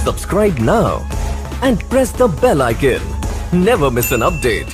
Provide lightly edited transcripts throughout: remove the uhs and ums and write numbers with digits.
Subscribe now and press the bell icon. Never miss an update.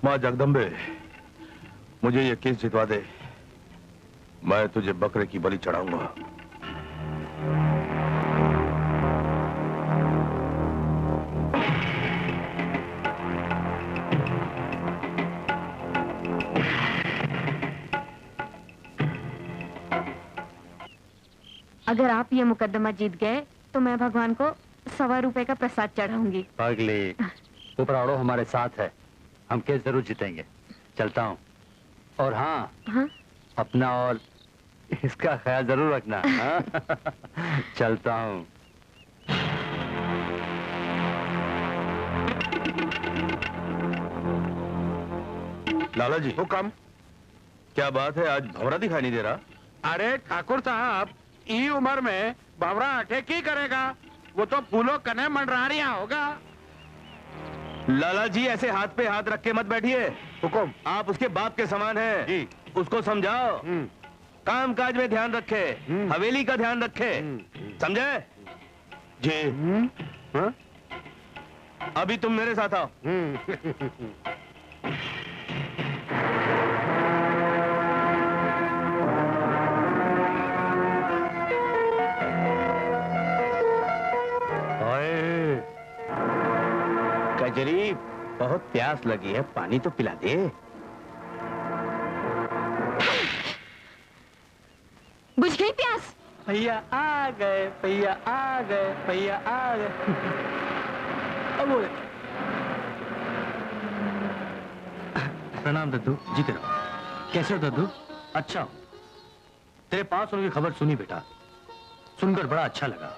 माँ जगदम्बे, मुझे ये case जितवा दे, मैं तुझे बकरे की बलि चढ़ाऊंगा। अगर आप ये मुकदमा जीत गए तो मैं भगवान को ₹125 का प्रसाद चढ़ाऊंगी। पागली, उपराड़ो हमारे साथ है, हम केस जरूर जीतेंगे। चलता हूँ। और हाँ, अपना और इसका ख्याल जरूर रखना। हाँ? चलता हूँ। लाला जी हुक्म। क्या बात है, आज भंवरा दिखाई नहीं दे रहा? अरे ठाकुर साहब, ई उम्र में बावरा अटे की करेगा? वो तो फूलों कने मंडरारिया होगा। लाला जी ऐसे हाथ पे हाथ रख के मत बैठिए। हुक्म। आप उसके बाप के समान हैं। जी। उसको समझाओ, काम काज में ध्यान रखे, हवेली का ध्यान रखे, समझे? जी। हाँ? अभी तुम मेरे साथ आओ। कजरी, बहुत प्यास लगी है, पानी तो पिला दे। बुझ गई प्यास? भैया आ गए, भैया आ गए, भैया आ गए। अब प्रणाम दद्दू, जीते रहो। कैसे हो दद्दू? अच्छा हो। तेरे पास होने की खबर सुनी बेटा, सुनकर बड़ा अच्छा लगा।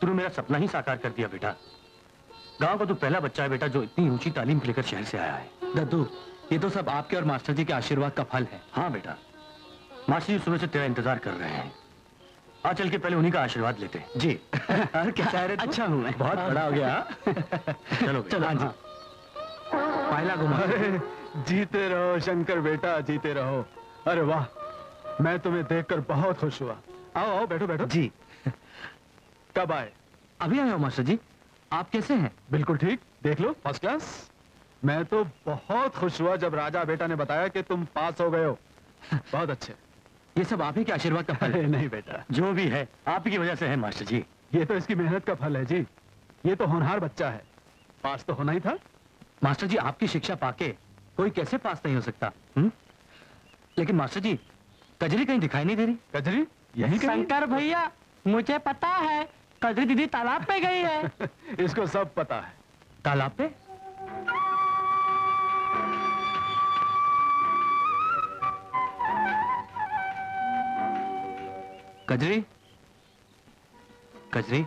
तूने मेरा सपना ही साकार कर दिया बेटा। गांव का तू पहला बच्चा है बेटा जो इतनी ऊंची तालीम लेकर शहर से आया है। दद्दू, ये तो सब आपके और मास्टर जी के आशीर्वाद का फल है। हाँ बेटा, मास्टर जी सुबह से तेरा इंतजार कर रहे हैं। आ चल के पहले उन्हीं का आशीर्वाद लेते हैं। जी। क्या अच्छा हूँ मैं, बहुत बड़ा हो गया। चलो चलो। हाँ जी। पहला घुमा। जीते रहो शंकर बेटा, जीते रहो। अरे वाह, मैं तुम्हें देखकर बहुत खुश हुआ। आओ आओ, बैठो बैठो। जी। कब आए? अभी आए हो मास्टर जी। आप कैसे हैं? बिल्कुल ठीक, देख लो, फर्स्ट क्लास। मैं तो बहुत खुश हुआ जब राजा बेटा ने बताया कि तुम पास हो गए हो। बहुत अच्छे। ये सब आप ही के आशीर्वाद का फल है। नहीं बेटा, जो भी है आप ही की वजह से है मास्टर जी। ये तो इसकी मेहनत का फल है जी। ये तो होनहार बच्चा है, पास तो होना ही था। मास्टर जी, आपकी शिक्षा पाके कोई कैसे पास नहीं हो सकता? हुँ? लेकिन मास्टर जी, कजरी कहीं दिखाई नहीं दे रही। कजरी यही कहीं? शंकर भैया, मुझे पता है कजरी दीदी तालाब पे गई है। इसको सब पता है। तालाब पे? कजरी, कजरी,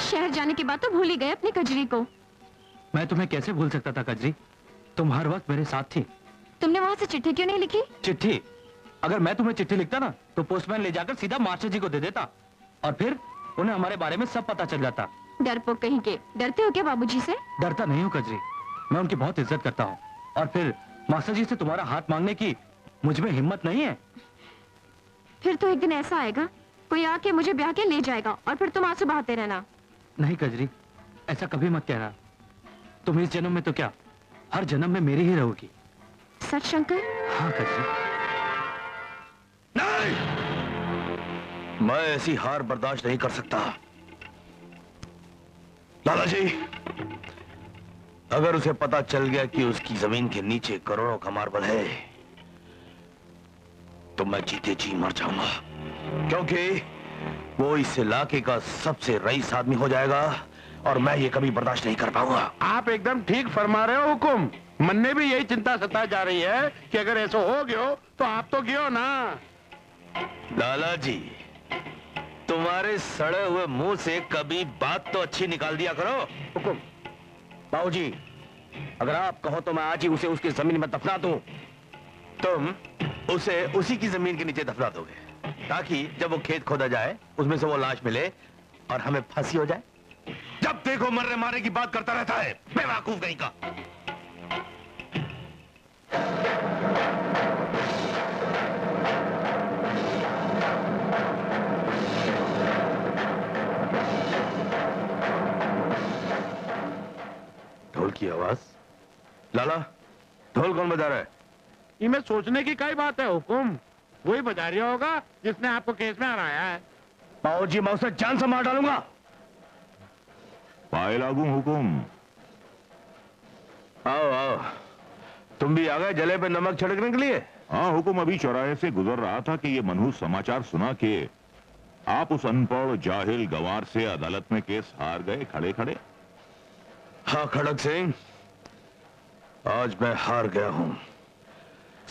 शहर जाने के बाद तो भूल ही गए अपनी कजरी को। मैं तुम्हें कैसे भूल सकता था कजरी? तुम हर वक्त मेरे साथ थी। तुमने वहां से चिट्ठी क्यों नहीं लिखी? चिट्ठी? अगर मैं तुम्हें चिट्ठी लिखता ना तो पोस्टमैन ले जाकर सीधा मास्टर जी को दे देता और फिर उन्हें हमारे बारे में सब पता चल जाता। डरपोक कहीं के। डरते हो क्या बाबूजी से? डरता नहीं हूँ कजरी, मैं उनकी बहुत इज्जत करता हूँ। और फिर मास्टर जी से तुम्हारा हाथ मांगने की मुझ में हिम्मत नहीं है। फिर तो एक दिन ऐसा आएगा, कोई आके मुझे ब्याह के ले जाएगा और फिर तुम आंसू बहाते रहना। नहीं कजरी, ऐसा कभी मत कहना। तुम इस जन्म में तो क्या, हर जन्म में मेरी ही रहोगी। सच शंकर? हाँ कजरी। नहीं, मैं ऐसी हार बर्दाश्त नहीं कर सकता। लाला जी, अगर उसे पता चल गया कि उसकी जमीन के नीचे करोड़ों का मार्बल है तो मैं जीते जी मर जाऊंगा, क्योंकि वो इस इलाके का सबसे रईस आदमी हो जाएगा और मैं ये कभी बर्दाश्त नहीं कर पाऊंगा। आप एकदम ठीक फरमा रहे हो हुकुम। मन में भी यही चिंता सता जा रही है कि अगर ऐसा हो गयो तो आप तो गियो ना। लाला जी, तुम्हारे सड़े हुए मुंह से कभी बात तो अच्छी निकाल दिया करो। हुकुम। बाबूजी, अगर आप कहो तो मैं आज ही उसे उसकी जमीन में दफना दूं। तुम उसे उसी की जमीन के नीचे दफना दोगे ताकि जब वो खेत खोदा जाए उसमें से वो लाश मिले और हमें फांसी हो जाए। जब देखो मरने मारने की बात करता रहता है, बेवकूफ कहीं का। ढोल की आवाज। लाला, ढोल कौन बजा रहा है? इनमें सोचने की क्या बात है हुकुम, वही बजारिया होगा जिसने आपको केस में हराया है। बाबूजी, मैं उसे जान से मार डालूंगा। पाए लागू हुकुम। आओ आओ, तुम भी आ गए जले पे नमक छिड़कने के लिए? हाँ हुकुम, अभी चौराहे से गुजर रहा था कि ये मनहूस समाचार सुना के आप उस अनपढ़ जाहिल गवार से अदालत में केस हार गए खड़े खड़े। हाँ खड़क सिंह, आज मैं हार गया हूं।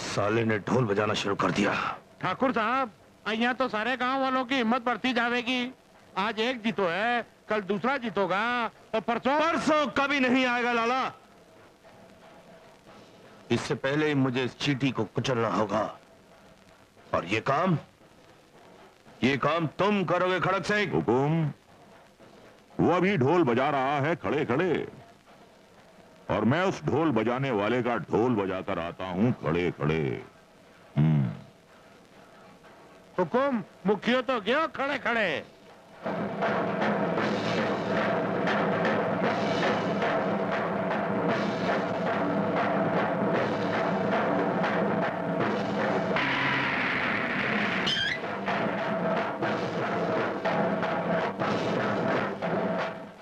साले ने ढोल बजाना शुरू कर दिया। ठाकुर साहब, यहाँ तो सारे गांव वालों की हिम्मत बढ़ती जाएगी। आज एक जीतो है, कल दूसरा जीतोगा और परसों कभी नहीं आएगा लाला। इससे पहले ही मुझे इस चींटी को कुचलना होगा, और ये काम तुम करोगे खड़क सिंह। हुकुम। वो अभी ढोल बजा रहा है खड़े खड़े, और मैं उस ढोल बजाने वाले का ढोल बजाकर आता हूं खड़े खड़े। हुकुम, मुखिया तो गया खड़े खड़े।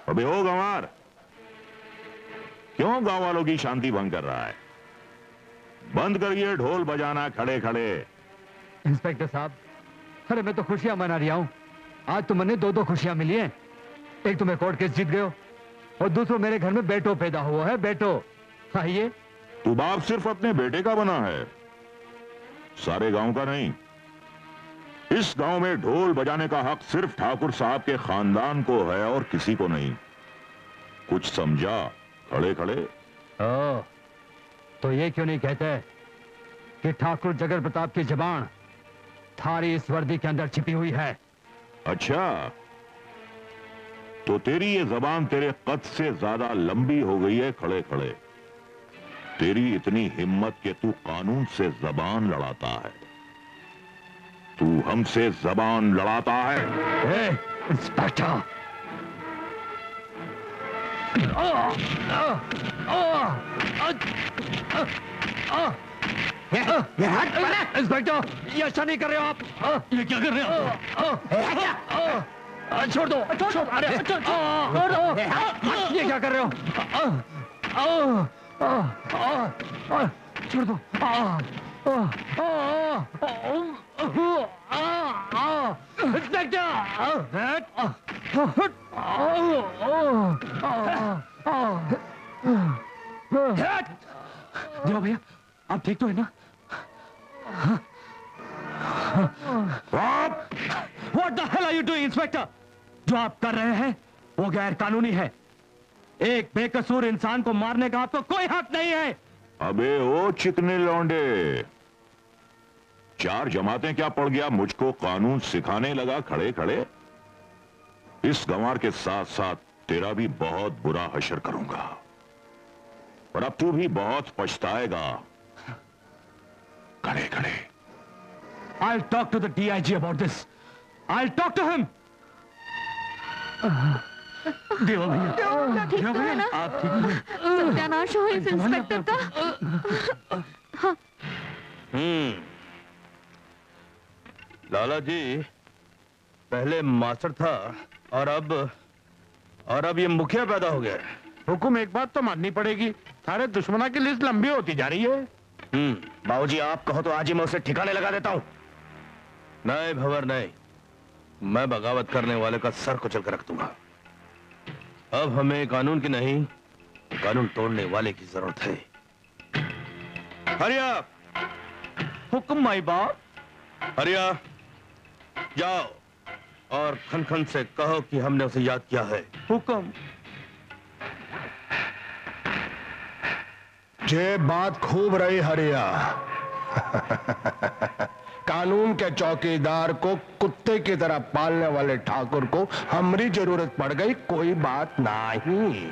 अबे ओ गंवार, क्यों गांव वालों की शांति भंग कर रहा है? बंद करिए ढोल बजाना खड़े खड़े। इंस्पेक्टर साहब, अरे मैं तो खुशियां मना रहा हूं। आज तो मैंने दो खुशियां मिली हैं। एक तो मैं कोर्ट केस जीत गयो, और दूसरा मेरे घर में बेटो पैदा हुआ है। बेटो आइए। तू बाप सिर्फ अपने बेटे का बना है, सारे गांव का नहीं। इस गांव में ढोल बजाने का हक सिर्फ ठाकुर साहब के खानदान को है और किसी को नहीं। कुछ समझा खड़े खड़े? ओ, तो ये क्यों नहीं कहते कि ठाकुर जगर प्रताप की जबान थारी इस वर्दी के अंदर छिपी हुई है? अच्छा, तो तेरी ये जबान तेरे कद से ज्यादा लंबी हो गई है खड़े खड़े। तेरी इतनी हिम्मत कि तू कानून से जबान लड़ाता है। तू हमसे जबान लड़ाता है। इंस्पेक्टर, इंस्पेक्टर, ये अच्छा नहीं कर रहे हो आप। ये क्या कर रहे हो? छोड़ दो, अरे छोड़ दो। ये क्या कर रहे हो? छोड़ दो। देखो भैया, आप ठीक तो है ना? What the hell are you doing, inspector? जो आप कर रहे हैं वो गैर कानूनी है। एक बेकसूर इंसान को मारने का आपको कोई हक नहीं है। अबे ओ चिकने लौंडे, 4 जमातें क्या पड़ गया मुझको कानून सिखाने लगा खड़े खड़े? इस गंवार के साथ साथ तेरा भी बहुत बुरा हशर करूंगा, और अब तू भी बहुत पछताएगा खड़े खड़े। I'll talk to the DIG about this. I'll talk to him. देवा भैया, ठीक तो है ना? आप ठीक हैं? सत्यानाश हो इस इंस्पेक्टर का। हाँ। लाला जी पहले मास्टर था, और अब ये मुखिया पैदा हो गया। हुकुम, एक बात तो माननी पड़ेगी, सारे दुश्मनों की लिस्ट लंबी होती जा रही है। बाबूजी आप कहो तो आज ही मैं उसे ठिकाने लगा देता हूं। नहीं भंवर नहीं, मैं बगावत करने वाले का सर कुचल कर रख दूंगा। अब हमें कानून की नहीं, कानून तोड़ने वाले की जरूरत है। हरिया, हुक्म माई बाप। हरिया, जाओ और खन खन से कहो कि हमने उसे याद किया है। हुक्म। ये बात खूब रही हरिया। कानून के चौकीदार को कुत्ते की तरह पालने वाले ठाकुर को हमारी जरूरत पड़ गई, कोई बात नहीं।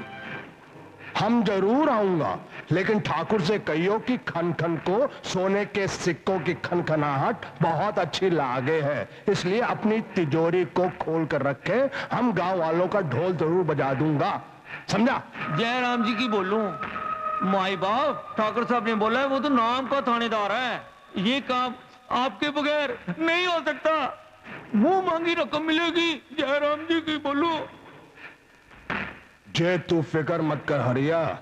हम जरूर आऊंगा, लेकिन ठाकुर से कहियो कि खन खन को सोने के सिक्कों की खनखनाहट बहुत अच्छी लागे है, इसलिए अपनी तिजोरी को खोल कर रखे। हम गांव वालों का ढोल जरूर बजा दूंगा, समझा? जय राम जी की बोलूं माई बाप, ठाकुर साहब ने बोला है वो तो नाम का थानेदार है, ये काम आपके बगैर नहीं हो सकता। मुंह मांगी रकम मिलेगी, जय राम जी की बोलूं। जे तू फिक्र मत कर हरिया,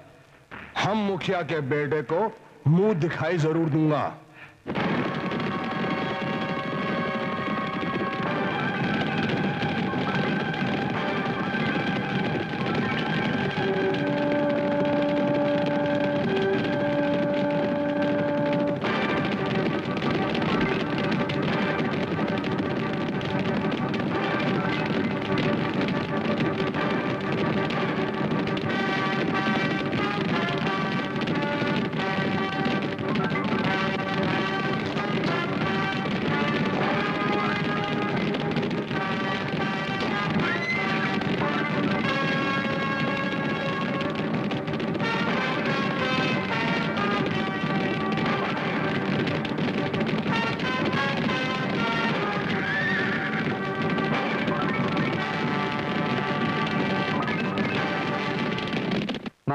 हम मुखिया के बेटे को मुंह दिखाई जरूर दूंगा।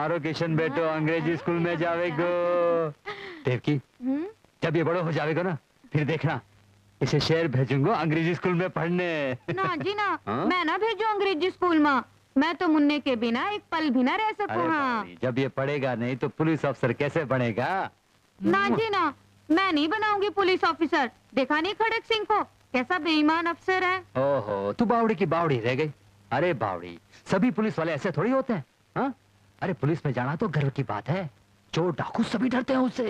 थारो किशन बेटो अंग्रेजी स्कूल में जावेगो। देवकी, जब ये बड़ो हो जावेगो ना, फिर देखना इसे शहर भेजूंगा अंग्रेजी स्कूल में पढ़ने। ना जी ना, मैं ना भेजू अंग्रेजी स्कूल में। मैं तो मुन्ने के बिना एक पल भी ना रह सकूं। हाँ, जब ये पढ़ेगा नहीं तो पुलिस अफसर कैसे बनेगा? ना जी ना, मैं नहीं बनाऊंगी पुलिस ऑफिसर। देखा नहीं खड़क सिंह को, कैसा बेईमान अफसर है। ओहो, तू बावड़ी की बावड़ी रह गई। अरे बावड़ी, सभी पुलिस वाले ऐसे थोड़ी होते हैं। हाँ? अरे पुलिस में जाना तो गर्व की बात है। चोर डाकू सभी डरते हैं उससे।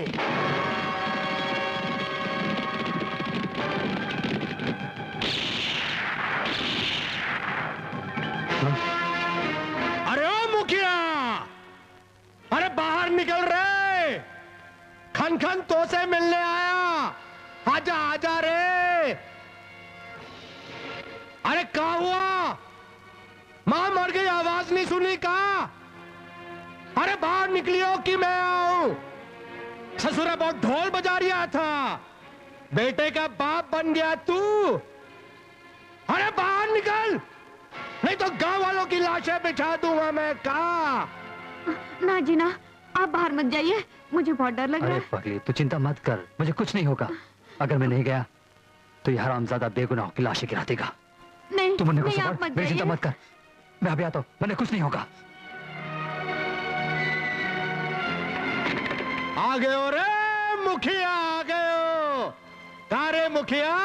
अरे ओ मुखिया, अरे बाहर निकल रहे। खन खन तो से मिलने आया। आजा आजा रे। अरे क्या हुआ? मां मर गई, आवाज नहीं सुनी का? अरे बाहर निकलियो कि मैं आऊं। ससुरा बहुत ढोल बजा रहा था। बेटे का बाप बन गया तू। अरे बाहर निकल, नहीं तो गांव वालों की लाशें बिठा दूंगा मैं। का ना जी ना, आप बाहर मत जाइए, मुझे बहुत डर लग रहा अरे है। पगली, तू चिंता मत कर, मुझे कुछ नहीं होगा। अगर मैं नहीं गया तो यह हरामजादा बेगुनाह की लाशें गिरा देगा। नहीं, तू मुन्ने को नहीं, आप संभाल, मत मेरी चिंता जाइए। मत कर। मैं अभी आता हूं, मुन्ने कुछ नहीं होगा। आ गए हो रे मुखिया, आ गए हो। कहा रे मुखिया,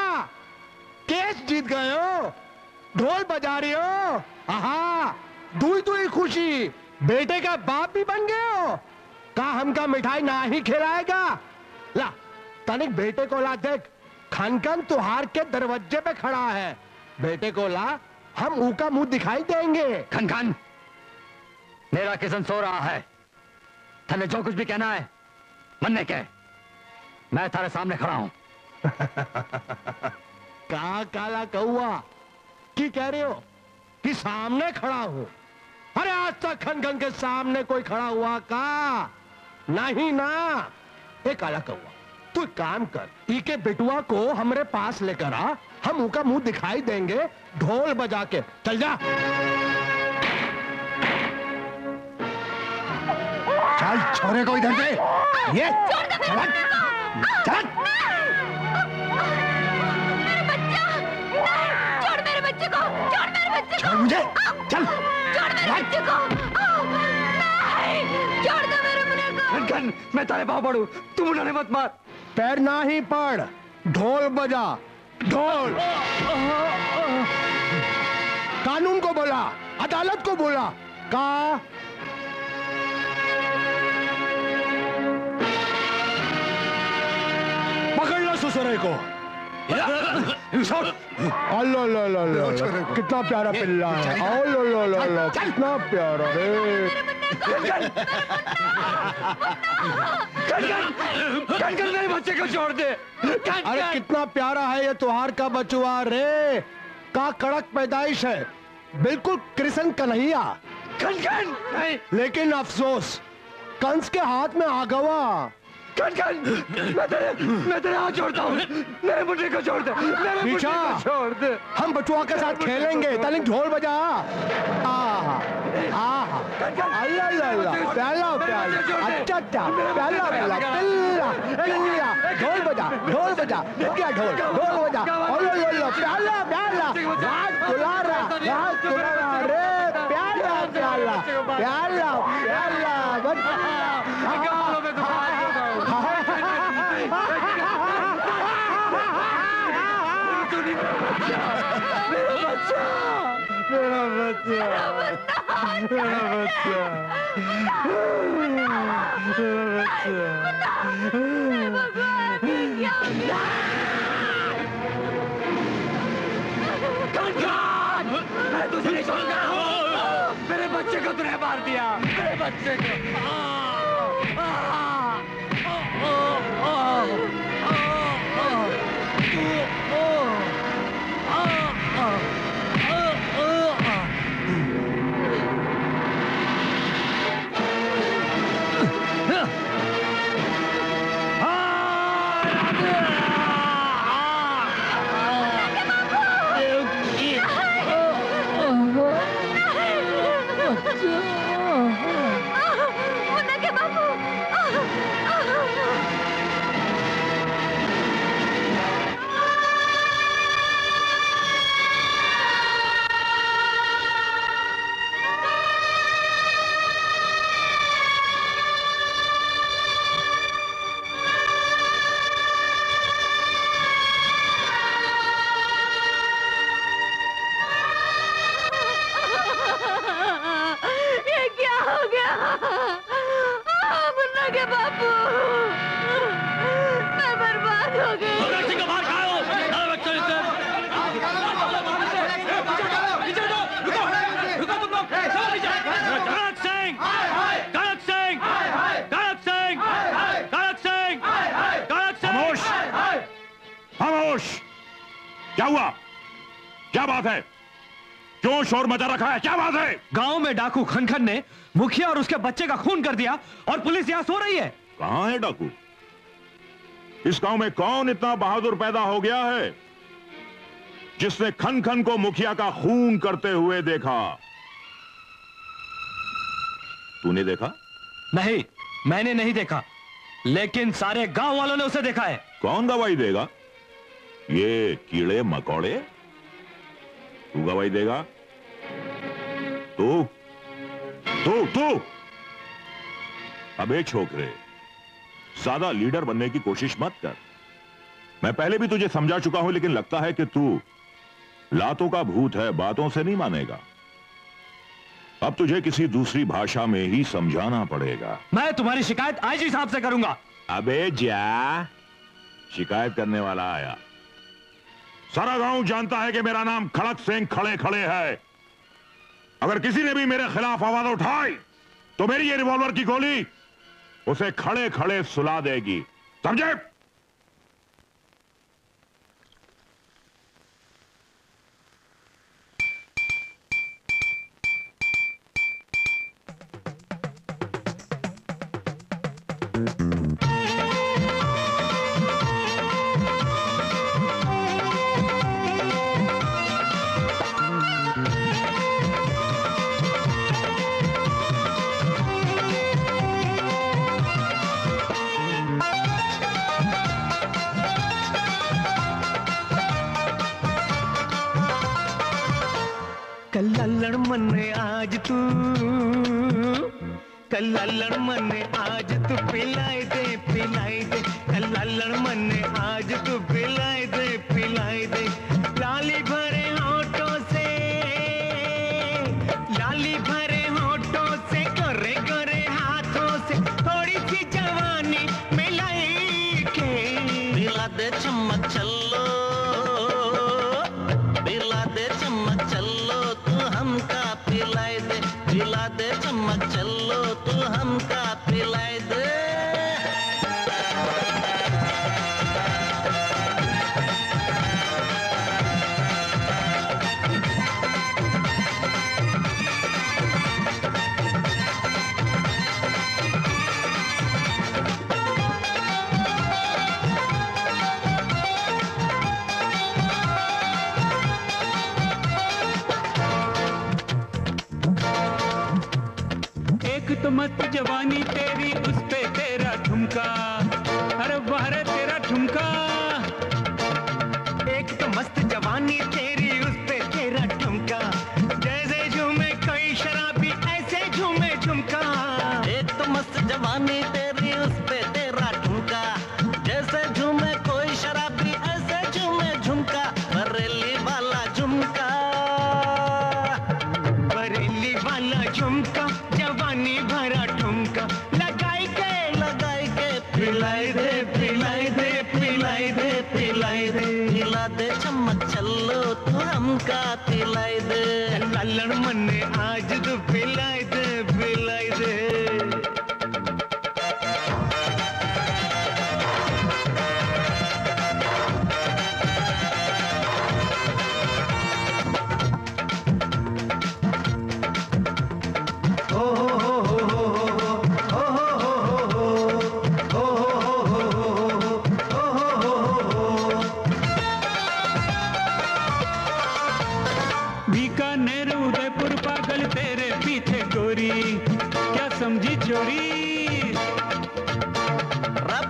केस जीत गए हो, ढोल बजा रही हो। आहा, दुई दुई खुशी, बेटे का बाप भी बन गए हो। कहा हमका मिठाई ना ही खिलाएगा। ला तनिक बेटे को ला देख, खनखन तुहार के दरवाजे पे खड़ा है। बेटे को ला, हम ऊ का मुंह दिखाई देंगे। खन खन, मेरा किशन सो रहा है। तने जो कुछ भी कहना है मन्ने के, मैं थारे सामने खड़ा हूं। का काला कौआ की कह रहे हो कि सामने खड़ा हूं? अरे आज तक खन खन के सामने कोई खड़ा हुआ का? नहीं ना। ए काला कौआ, तू एक काम कर, ई के बेटुआ को हमरे पास लेकर आ, हम उनका मुंह दिखाई देंगे ढोल बजा के। चल जा, चल छोरे को इधर से। ये चल चल। छोड़ मेरे बच्चे को, छोड़ मेरे बच्चे को, छोड़ मुझे, चल। छोड़ मेरे बच्चे को। नहीं, छोड़ दो मेरे मुन्ने को। खन खन, मैं तारे पाँव पड़ू, तू मुन्ने मत मार। पैर ना ही पड़, ढोल बजा, ढोल। कानून को बोला, अदालत को बोला। का पकड़ लो ससुरे को। अल्लाह ला ला ला, कितना प्यारा पिल्ला है। अल्लाह ला ला ला, कितना प्यारा रे। कन मेरे बच्चे को छोड़ दे। अरे कितना प्यारा है ये तुहार का बचुआ रे। का कड़क पैदाइश है, बिल्कुल कृष्ण कन्हैया। कन लेकिन अफसोस कंस के हाथ में आ गवा। कन मैं तेरे हाथ जोड़ता हूँ, मेरे मुन्ने को छोड़ दे, मेरे मुन्ने को छोड़ दे। हम बचुआ के साथ खेलेंगे, तनिक ढोल बजा। आहा आहा, अल्लाह अल्लाह, प्याला प्याला, अच्छा अच्छा, प्याला प्याला, पिल्ला पिल्ला। ढोल बजा, ढोल बजा, क्या ढोल, ढोल बजा। अल्लाह अल्लाह, प्याला प्याला, रात कुलारा, रात कुलारा रे। प्याला प्याला, प्याला प्याला, मैं तुझे नहीं छोड़ूंगा। मेरे बच्चे को तूने मार दिया, मेरे बच्चे को। गया बापू, मैं बर्बाद हो गई। खामोश! क्या हुआ? क्या बात है? क्यों शोर मचा रखा है? क्या बात है? गांव में डाकू खनखन ने मुखिया और उसके बच्चे का खून कर दिया और पुलिस यहां सो रही है। कहां है डाकू? इस गांव में कौन इतना बहादुर पैदा हो गया है जिसने खनखन को मुखिया का खून करते हुए देखा? तूने देखा? नहीं, मैंने नहीं देखा, लेकिन सारे गांव वालों ने उसे देखा है। कौन गवाही देगा? ये कीड़े मकोड़े? तू गवाही देगा? तू? अबे छोकरे, ज्यादा लीडर बनने की कोशिश मत कर। मैं पहले भी तुझे समझा चुका हूं, लेकिन लगता है कि तू लातों का भूत है, बातों से नहीं मानेगा। अब तुझे किसी दूसरी भाषा में ही समझाना पड़ेगा। मैं तुम्हारी शिकायत आईजी साहब से करूंगा। अबे जा, शिकायत करने वाला आया। सारा गांव जानता है कि मेरा नाम खड़क सिंह खड़े खड़े है। अगर किसी ने भी मेरे खिलाफ आवाज उठाई तो मेरी ये रिवॉल्वर की गोली उसे खड़े खड़े सुला देगी, समझे? कल्लड़ मने आज तू, कल्लड़ मने आज तू पिलाई दे कल्लड़ मने आज तू पिलाई दे लाली भरे होठों से, लाली भरे होठों से, करे करे हाथों से थोड़ी सी जवानी मिलाई के पिला दे चम्मच चलो, पिला दे चम्मच चलो, हमका पिलाई दे, पिला दे चम्मच चलो, तू हमका पिलाई दे। तो मस्त जवानी तेरी, उस पे तेरा ठुमका, अरे वाह रे तेरा ठुमका। एक तो मस्त जवानी तेरी, उस पे तेरा ठुमका, जैसे झूमे कोई शराबी ऐसे झूमे झुमका। एक तो मस्त जवानी तेरी, उस पे तेरा ठुमका, जैसे झूमे कोई शराबी ऐसे झूमे झुमका। बरेली वाला झुमका, बरेली वाला झुमका, जवानी भरा ठुमका, लगाई के पिलाई दे पिलाई दे पिलाई दे पिलाई दे, पिला दे चम्मच चलो, तू हमका पिलाई दे। लल्लड़ मने आज तू पिलाई दे पिलाई दे। बीकानेर उदयपुर पागल तेरे पीछे गोरी, क्या समझी चोरी।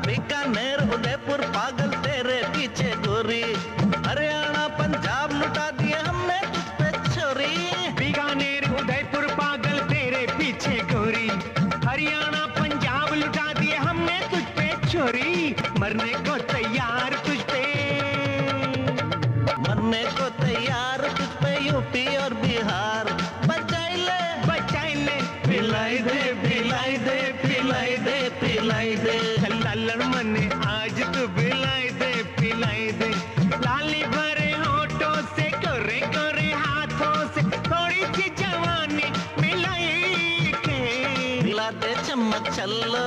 बीकानेर उदयपुर पागल तेरे पीछे गोरी, हरियाणा पंजाब लुटा दिए हमने तुझ पे छोरी। बीकानेर उदयपुर पागल तेरे पीछे गोरी, हरियाणा पंजाब लुटा दिए हमने तुझ पे छोरी। मरने को तैयार तुझ पे, मरने को तैयार तुझ पे यूपी और बिहार। बचाई ले पिलाई दे पिलाई दे पिलाई दे पिलाई चलो,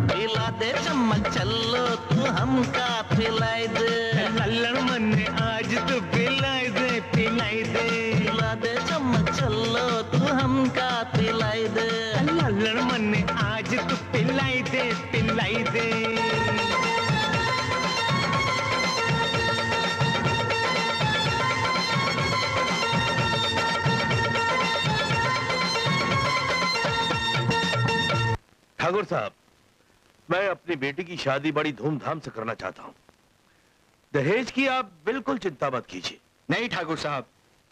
पिला दे चम्मच चलो, तू हमका पिलाई दे। लल्लड़ मन ने आज तो पिलाई दे, पिलाई दे। पिला दे चम्मच चलो, तू हमका पिलाई दे। लल्लड़ मन ने आज तो पिलाई दे, पिलाई दे। ठाकुर साहब, मैं अपनी बेटी की शादी बड़ी धूमधाम से करना चाहता हूँ। दहेज की आप बिल्कुल चिंता मत कीजिए। नहीं ठाकुर साहब,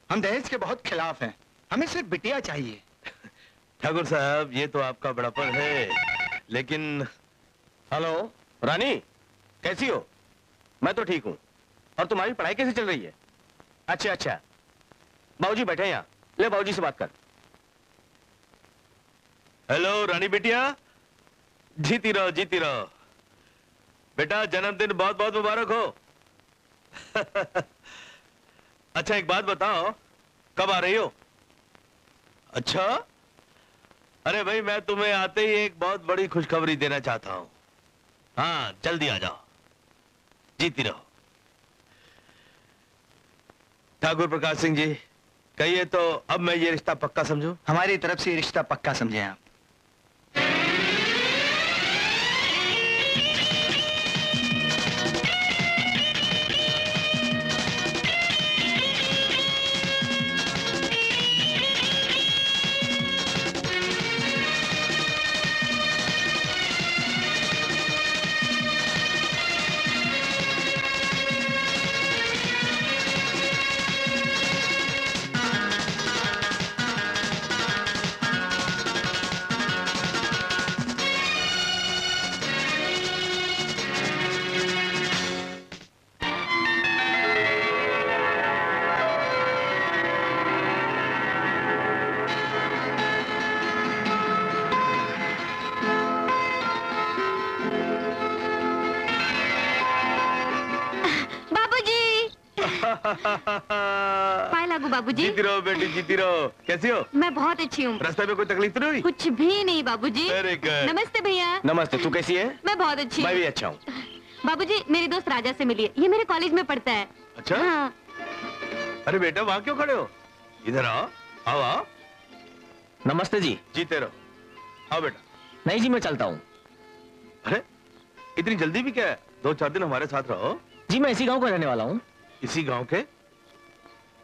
हम दहेज के बहुत खिलाफ हैं। हमें सिर्फ बिटिया चाहिए। ठाकुर साहब, ये तो आपका बड़ापन है, लेकिन हेलो रानी, कैसी हो? मैं तो ठीक हूँ। और तुम्हारी पढ़ाई कैसी चल रही है? अच्छा अच्छा, बाबूजी बैठे हैं यहाँ, ले बाबूजी से बात कर। हेलो रानी बेटिया, जीती रहो जीती रहो। बेटा जन्मदिन बहुत बहुत मुबारक हो। अच्छा एक बात बताओ, कब आ रही हो? अच्छा, अरे भाई मैं तुम्हें आते ही एक बहुत बड़ी खुशखबरी देना चाहता हूं। हाँ जल्दी आ जाओ, जीती रहो। ठाकुर प्रकाश सिंह जी, कहिए तो अब मैं ये रिश्ता पक्का समझूं? हमारी तरफ से ये रिश्ता पक्का समझे आप। पाए लागू बाबूजी। जीती रहो बेटी जीती रहो। कैसी हो? मैं बहुत अच्छी हूँ। रास्ते में कोई तकलीफ तो नहीं हुई? कुछ भी नहीं बाबूजी। Very good. नमस्ते भैया। नमस्ते, तू कैसी है? मैं बहुत अच्छी मैं हूँ। भी अच्छा हूँ। बाबूजी मेरी दोस्त राजा से मिलिए, ये मेरे कॉलेज में पढ़ता है। अच्छा? हाँ। अरे बेटा वहाँ क्यों खड़े हो? इधर आओ आओ आओ। नमस्ते जी। जीते रहो, आओ बेटा। नहीं जी, मैं चलता हूँ। अरे इतनी जल्दी भी क्या है? 2-4 दिन हमारे साथ रहो। जी मैं इसी गांव का रहने वाला हूँ। इसी गांव के?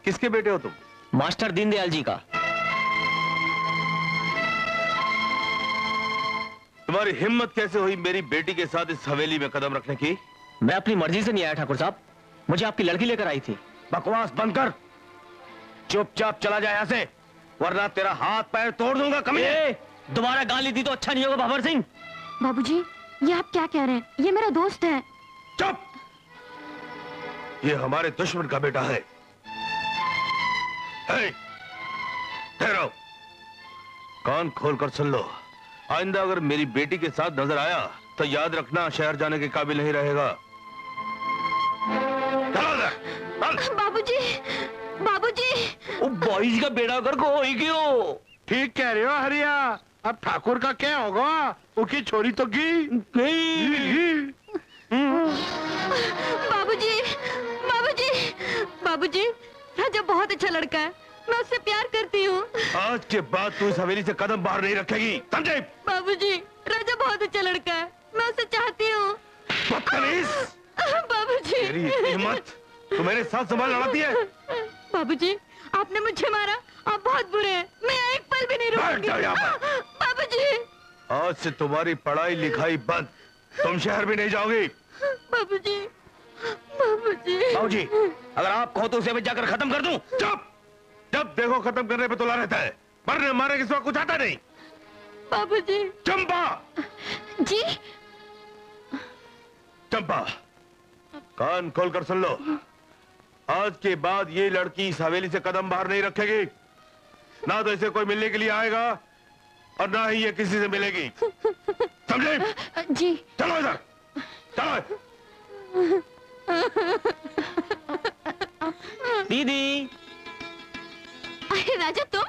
किसके बेटे हो तुम? मास्टर दीनदयाल जी का। तुम्हारी हिम्मत कैसे हुई मेरी बेटी के साथ इस हवेली में कदम रखने की? मैं अपनी मर्जी से नहीं आया ठाकुर साहब, मुझे आपकी लड़की लेकर आई थी। बकवास बंद कर, चुपचाप चला जाए यहाँ से, वरना तेरा हाथ पैर तोड़ दूंगा। कमीने, दोबारा गाली दी तो अच्छा नहीं होगा बाबर सिंह। बाबूजी ये आप क्या कह रहे हैं? ये मेरा दोस्त है। चुप! ये हमारे दुश्मन का बेटा है। ठहरो, कान खोलकर सुन लो। आइंदा अगर मेरी बेटी के साथ नजर आया तो याद रखना शहर जाने के काबिल नहीं रहेगा। बाबूजी बाबूजी। ओ बॉयज का बेड़ा कर को ही क्यों? ठीक कह रहे हो हरिया। अब ठाकुर का क्या होगा? उसकी छोरी तो गई। बाबूजी बाबूजी बाबूजी, राजा बहुत अच्छा लड़का है, मैं उससे प्यार करती हूँ। आज के बाद तू इस हवेली से कदम बाहर नहीं रखेगी, समझे? बाबूजी राजा बहुत अच्छा लड़का है, मैं उसे चाहती हूँ। बाबूजी तेरी हिम्मत, तू मेरे साथ सवाल लड़ाती है? बाबूजी आपने मुझे मारा, आप बहुत बुरे हैं, मैं एक पल भी नहीं रुकूंगी। बाबूजी आज से तुम्हारी पढ़ाई लिखाई बंद, तुम शहर भी नहीं जाओगी। बाबूजी बाबूजी। बाबूजी अगर आप कहो तो उसे भी जाकर खत्म कर दूं। चुप! जब देखो खत्म करने पे तुला रहता है, मरने मारे किसी को कुछ आता नहीं। बाबूजी। चंपा जी। चंपा, कान खोलकर सुन लो, आज के बाद ये लड़की इस हवेली से कदम बाहर नहीं रखेगी। ना तो इसे कोई मिलने के लिए आएगा और ना ही ये किसी से मिलेगी, समझे? जी। चलो इधर, चलो। दीदी। अरे राजा तुम?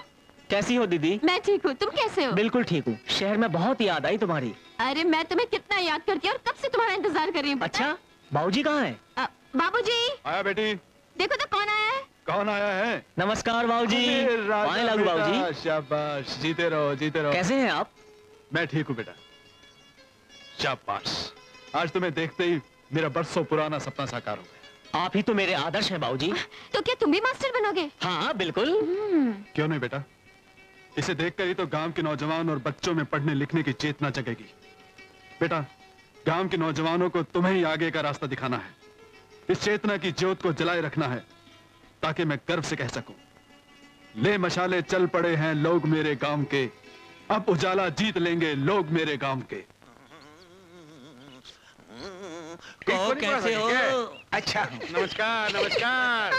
कैसी हो दीदी? मैं ठीक हूँ, तुम कैसे हो? बिल्कुल ठीक हूँ। शहर में बहुत याद आई तुम्हारी। अरे मैं तुम्हें कितना याद करती हूँ और कब से तुम्हारा इंतजार कर रही हूँ। अच्छा, बाबूजी कहाँ है? बाबूजी आया बेटी। देखो तो कौन आया है। कौन आया है? नमस्कार बाबूजी। आए लागू बाबूजी। शाबाश, जीते रहो जीते रहो। कैसे हैं आप? मैं ठीक हूँ बेटा। शाबाश, आज तुम्हें देखते ही मेरा बरसों पुराना सपना साकार हो गया। आप ही तो मेरे आदर्श हैं बाबूजी। तो क्या तुम भी मास्टर बनोगे? हाँ बिल्कुल। क्यों नहीं बेटा, इसे देखकर ही तो गांव के नौजवान और बच्चों में पढ़ने लिखने की चेतना जगेगी। बेटा, गांव के नौजवानों को तुम्हें ही आगे का रास्ता दिखाना है। इस चेतना की ज्योत को जलाए रखना है ताकि मैं गर्व से कह सकूं, ले मशाले चल पड़े हैं लोग मेरे गांव के, अब उजाला जीत लेंगे लोग मेरे गांव के। कैसे हो? अच्छा, नमस्कार नमस्कार।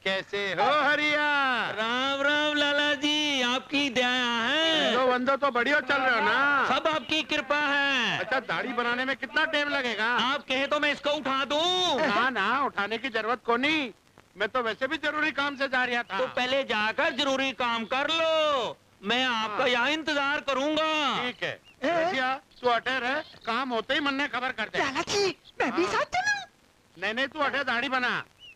कैसे हो हरिया? राम राम लाला जी, आपकी दया है। दो बंदो तो बढ़िया चल रहे हो ना? सब आपकी कृपा है। अच्छा, दाढ़ी बनाने में कितना टाइम लगेगा? आप कहे तो मैं इसको उठा दूं। ना ना, उठाने की जरूरत को नहीं, मैं तो वैसे भी जरूरी काम से जा रहा था। तो पहले जाकर जरूरी काम कर लो, मैं आपका यहाँ इंतजार करूंगा। ठीक है रसिया, तू अटे रह, काम होते ही मन ने खबर कर दे। लाला जी, मैं भी साथ चलूं? नहीं नहीं, तू अटे दाढ़ी बना।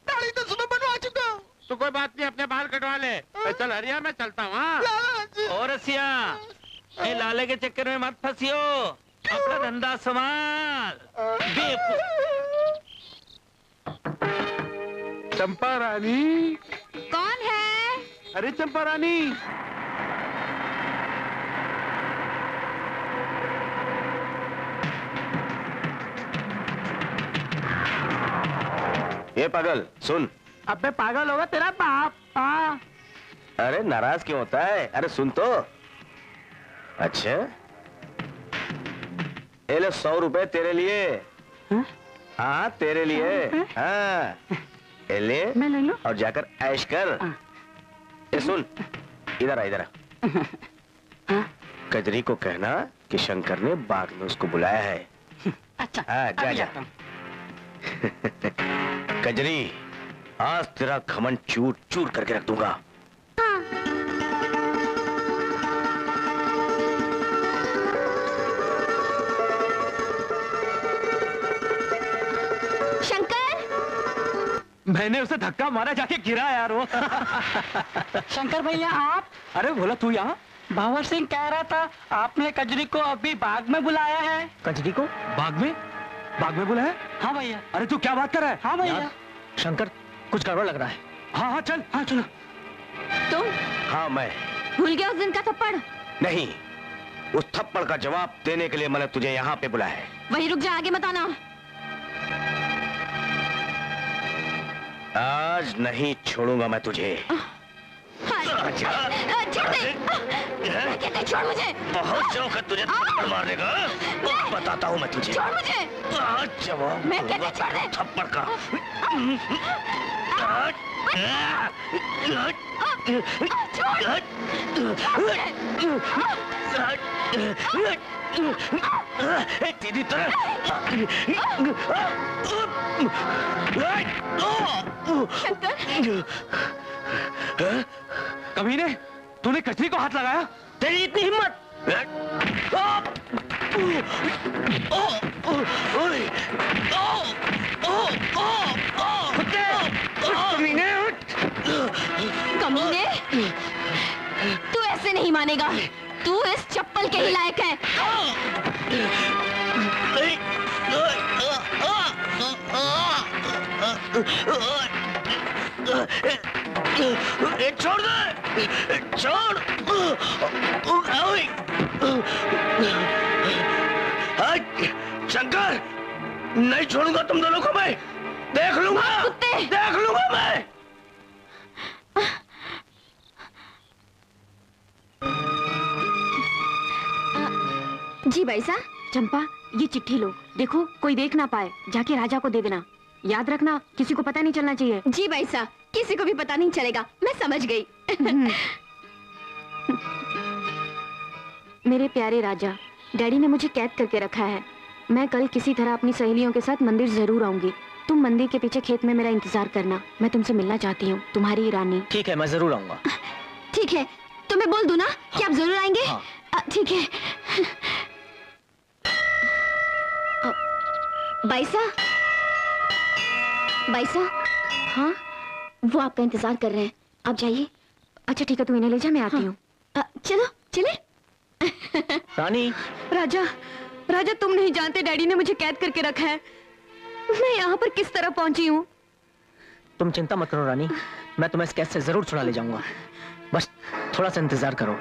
दाढ़ी तो सुबह बनवा चुका हूँ। तो कोई बात नहीं, अपने बाल कटवा ले। चल हरिया, मैं चलता हूँ। और रसिया, ये लाले के चक्कर में मत फंसियो, अपना धंधा संभाल। चंपा रानी। कौन है? अरे चंपा रानी, ये पागल सुन। अबे पागल होगा तेरा बाप। अरे नाराज क्यों होता है? अरे सुन तो। अच्छा, ये ले 100 रुपए तेरे लिए। हाँ तेरे लिए। हाँ ये ले, मैं ले लूं? और जाकर ऐश कर। ये सुन, इधर आ इधर आ। कजरी को कहना कि शंकर ने बाग में उसको बुलाया है। अच्छा, हाँ जा जा। कजरी, आज तेरा घमंड चूर चूर करके रख दूंगा। शंकर, मैंने उसे धक्का मारा, जाके गिरा यार वो। शंकर भैया आप? अरे बोला तू यहाँ? भावर सिंह कह रहा था आपने कजरी को अभी बाग में बुलाया है। कजरी को बाग में? बाग में बुलाया? हाँ भैया। अरे तू क्या बात कर रहा है? हाँ भैया। शंकर, कुछ गड़बड़ लग रहा है। हाँ हाँ चल, हाँ चलो। तुम? हाँ मैं। भूल गया उस दिन का थप्पड़? नहीं, उस थप्पड़ का जवाब देने के लिए मैंने तुझे यहाँ पे बुलाया है। वहीं रुक जा, आगे मत आना। आज नहीं छोड़ूंगा मैं तुझे। छोड़ दे। कहते छोड़ मुझे। बहुत शौक है तुझे थप्पड़ मारने का। बताता हूँ मैं तुझे। छोड़ मुझे। आज जवाब मैं कहते छोड़ दे। थप्पड़ का। तेरी तरह कमीने, तूने कजरी को हाथ लगाया? तेरी इतनी हिम्मत? कमीने, तू ऐसे नहीं मानेगा। तू इस चप्पल के ही लायक है। छोड़ दे, छोड़। शंकर, नहीं छोड़ूंगा तुम दोनों को मैं। देख लूंगा, देख लूंगा मैं। जी भाई साहब। चंपा, ये चिट्ठी लो, देखो कोई देख ना पाए, जाके राजा को दे देना। याद रखना, किसी को पता नहीं चलना चाहिए। जी भाई साहब, किसी को भी पता नहीं चलेगा, मैं समझ गई। मेरे प्यारे राजा, डैडी ने मुझे कैद करके रखा है। मैं कल किसी तरह अपनी सहेलियों के साथ मंदिर जरूर आऊंगी। तुम मंदिर के पीछे खेत में मेरा इंतजार करना, मैं तुमसे मिलना चाहती हूँ। तुम्हारी रानी। ठीक है, मैं जरूर आऊंगा। ठीक है, तो मैं बोल दूं ना कि आप जरूर आएंगे? ठीक है। बाईसा, बाईसा, हाँ वो आपका इंतजार कर रहे हैं, आप जाइए। अच्छा ठीक है, तू इन्हें ले जा, मैं आती हूँ। चलो चले। रानी। राजा, राजा तुम नहीं जानते डैडी ने मुझे कैद करके रखा है। मैं यहाँ पर किस तरह पहुंची हूँ। तुम चिंता मत करो रानी, मैं तुम्हें इस कैद से जरूर छुड़ा ले जाऊंगा, बस थोड़ा सा इंतजार करो।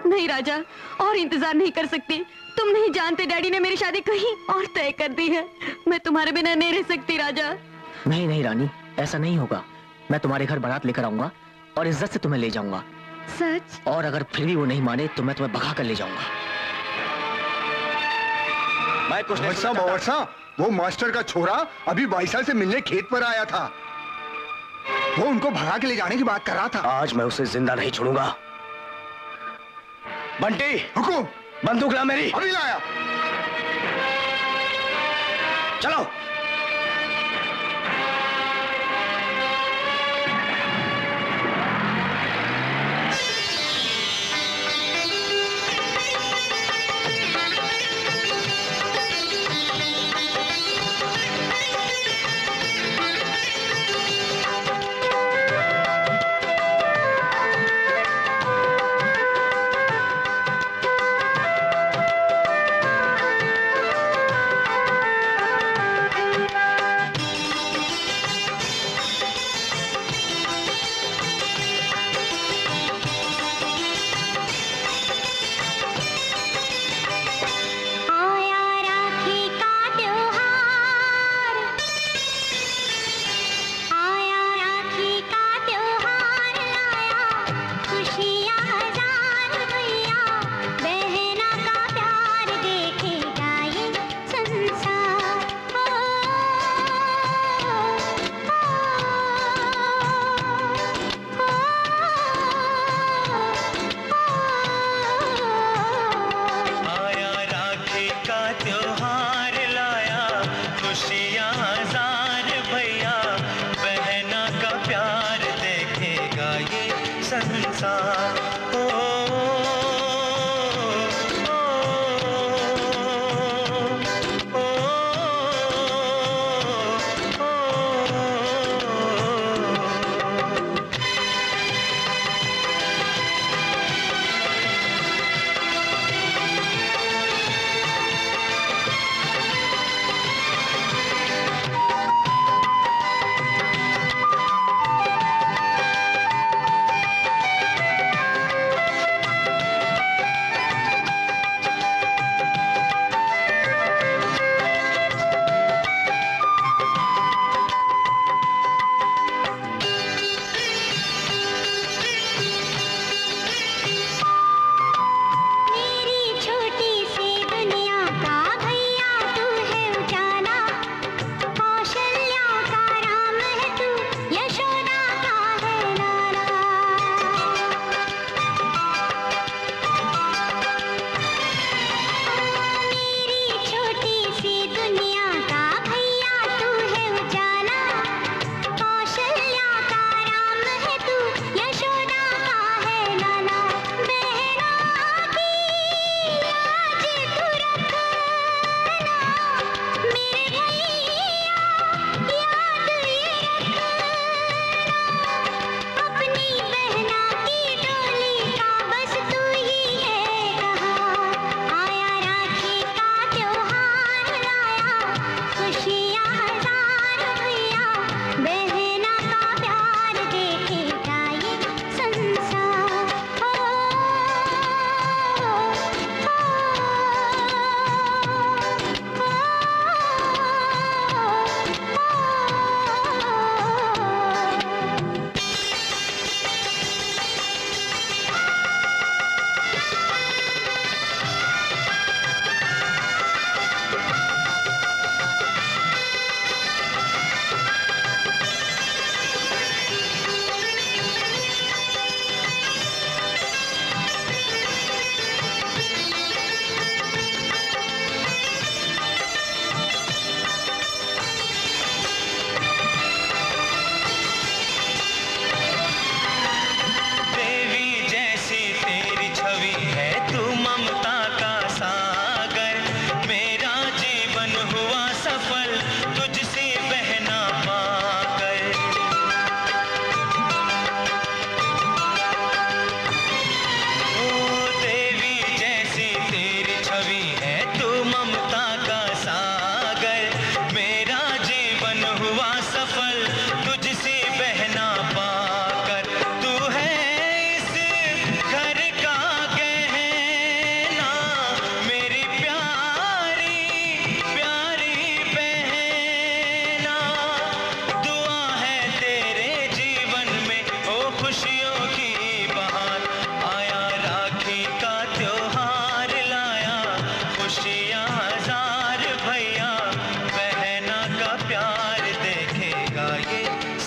नहीं राजा, और इंतजार नहीं कर सकती। तुम नहीं जानते डैडी ने मेरी शादी कहीं और तय कर दी है। मैं तुम्हारे बिना नहीं रह सकती राजा। नहीं नहीं रानी, ऐसा नहीं होगा। मैं तुम्हारे घर बारात लेकर आऊंगा और इज्जत से तुम्हें ले जाऊंगा। सच? और अगर फिर भी वो नहीं माने तो मैं तुम्हें भगा कर ले जाऊंगा। मैं कुछ नहीं। वो मास्टर का छोरा अभी बाईसा से मिलने खेत पर आया था। वो उनको भगा के ले जाने की बात कर रहा था। आज मैं उसे जिंदा नहीं छोड़ूंगा। बंटी, हुकुम। बंदूक ला मेरी। अभी लाया। चलो।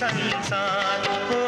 संसार हो।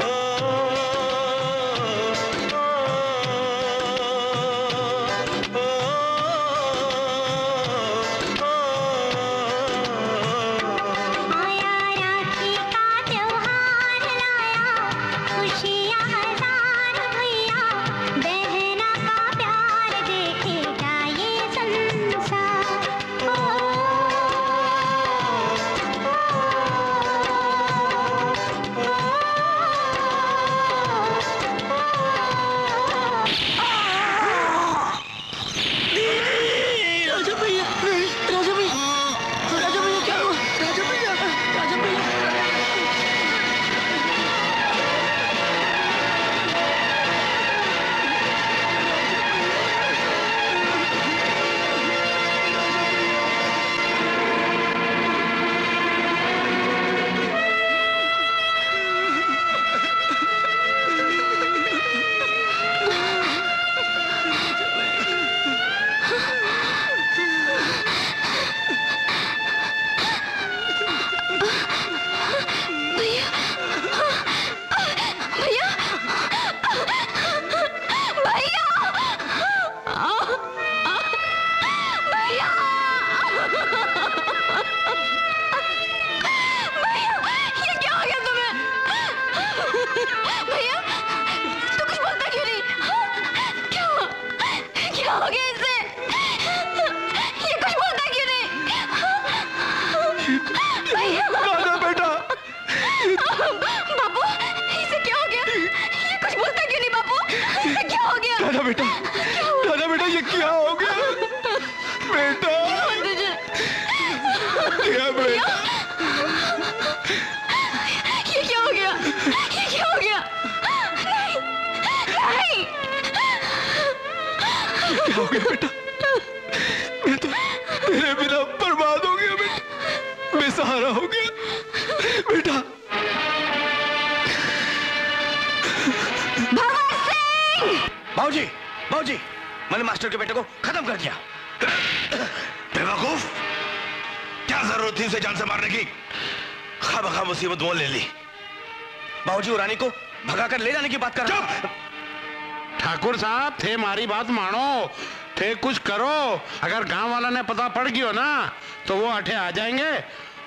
ठाकुर साहब थे हमारी बात मानो, थे कुछ करो। अगर गांव वाला ने पता पड़ गयो ना तो वो अठे आ जाएंगे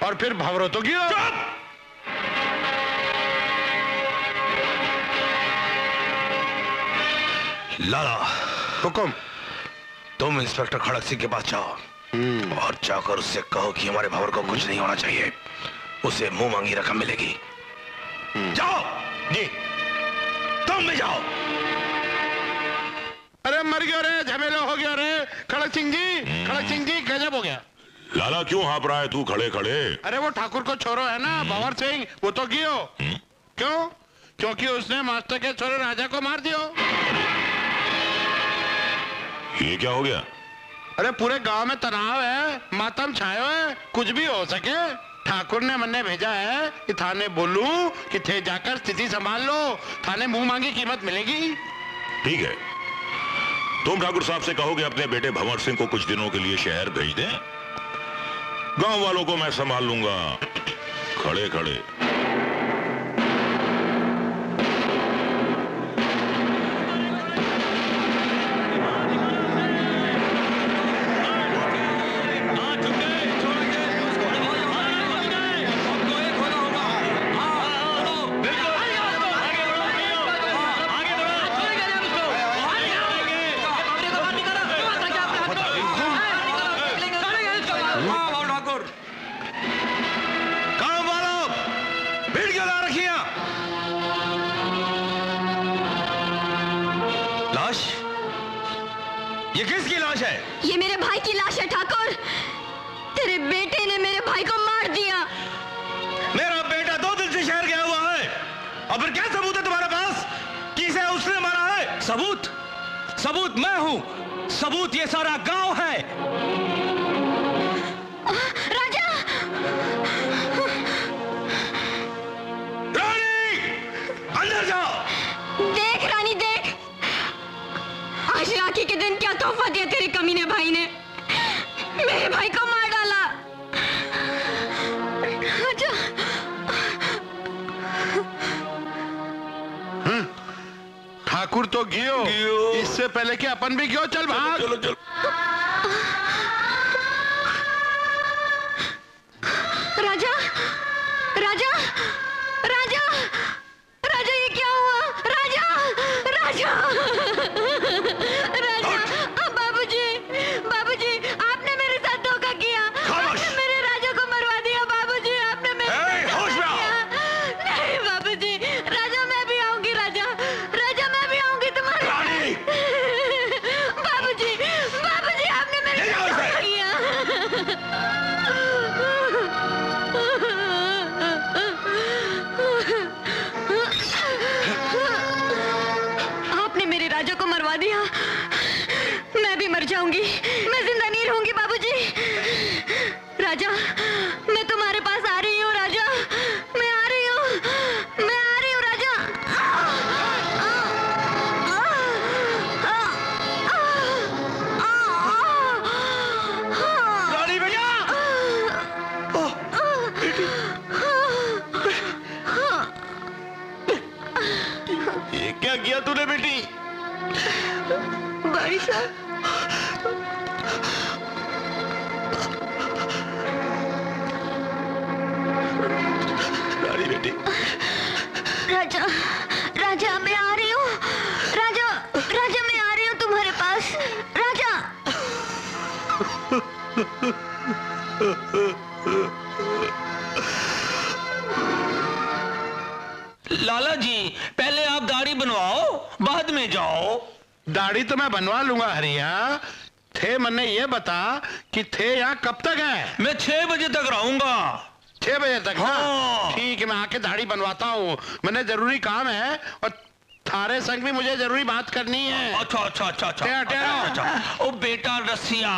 और फिर भवरो तो गियो। लाला हुकुम। तुम इंस्पेक्टर खड़क सिंह के पास जाओ और जाकर उससे कहो कि हमारे भंवर को कुछ नहीं होना चाहिए, उसे मुंह मांगी रकम मिलेगी। जाओ जी, तुम भी जाओ। अरे मर गया रे, झमेला हो गया रे। खड़क सिंह जी गजब हो गया। लाला क्यों हाँप रहा है तू खड़े खड़े? अरे वो ठाकुर को छोरो है ना भंवर सिंह, वो तो गियो। क्यों? क्योंकि उसने मास्टर के छोरे राजा को मार दियो। ये क्या हो गया? अरे पूरे गांव में तनाव है, मातम छायो है, कुछ भी हो सके। ठाकुर ने मन्ने भेजा है कि थाने बोलूं कि थे जाकर स्थिति संभाल लो, थाने मुंह मांगी कीमत मिलेगी। ठीक है, तुम ठाकुर साहब से कहो कि अपने बेटे भंवर सिंह को कुछ दिनों के लिए शहर भेज दें, गांव वालों को मैं संभाल लूंगा। खड़े खड़े ये मेरे भाई की लाश है ठाकुर। तेरे बेटे ने मेरे भाई को मार दिया। मेरा बेटा 2 दिन से शहर गया हुआ है, और फिर क्या सबूत है तुम्हारे पास कि इसे उसने मारा है? सबूत मैं हूं, सबूत ये सारा गांव है। राजा! रानी, अंदर जाओ। देख रानी देख, आज राखी के दिन क्या तोहफा दिया तेरे कमीने भाई ने। मेरे भाई को मार डाला। ठाकुर तो गियो, इससे पहले कि अपन भी गियो। चल भाग। चलो चलो। राजा, राजा, राजा, राजा, ये क्या हुआ? राजा, राजा, राजा, बाबूजी, बाबूजी, आपने मेरे साथ धोखा किया। मेरे राजा को मरवा दिया बाबूजी, आपने मेरे साथ धोखा किया। नहीं बाबूजी, राजा मैं भी आऊंगी, राजा, राजा मैं भी आऊंगी तुम्हारे। बाबूजी, बाबूजी, आपने मेरे साथ धोखा किया। आपने मेरे राजा को मरवा दिया। मैं भी मर जाऊंगी, मैं जिंदा नहीं रहूंगी बाबूजी। राजा, मैं तुम्हारे पास आ रही हूँ राजा, मैं आ रही हूँ, मैं आ रही हूँ राजा। रानी भैया! ये क्या किया तूने बेटी? भाई साहब, रानी बेटी, राजा, राजा मैं आ रही हूँ, राजा, राजा मैं आ रही हूँ तुम्हारे पास, राजा। लाला जी, पहले आप दाढ़ी बनवाओ, बाद में जाओ। दाढ़ी तो मैं बनवा लूंगा हरिया। थे मन्ने ये बता कि थे यहाँ कब तक है? मैं 6 बजे तक रहूंगा। 6 बजे तक? हाँ। ठीक है, मैं आके दाढ़ी बनवाता हूँ। मैंने जरूरी काम है और थारे संग भी मुझे जरूरी बात करनी है। अच्छा अच्छा अच्छा अच्छा, ठहरो। अच्छा। ओ बेटा रसिया,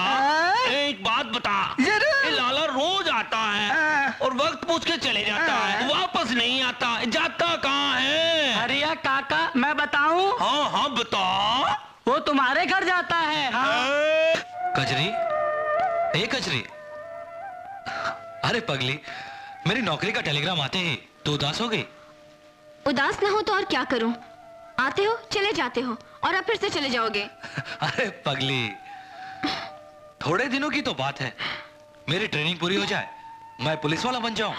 एक बात बता। ये लाला रोज आता है और वक्त पूछ के चले जाता है, वापस नहीं आता। जाता कहाँ है? हरिया काका, मैं बताऊं? हाँ हाँ बता। वो तुम्हारे घर जाता है। कजरी, ए कजरी, अरे पगली, मेरी नौकरी का टेलीग्राम आते ही तू उदास हो गई? उदास ना हो तो और क्या करूं? आते हो, चले जाते हो और अब फिर से चले जाओगे। अरे पगली, थोड़े दिनों की तो बात है। मेरी ट्रेनिंग पूरी हो जाए, मैं पुलिस वाला बन जाऊं,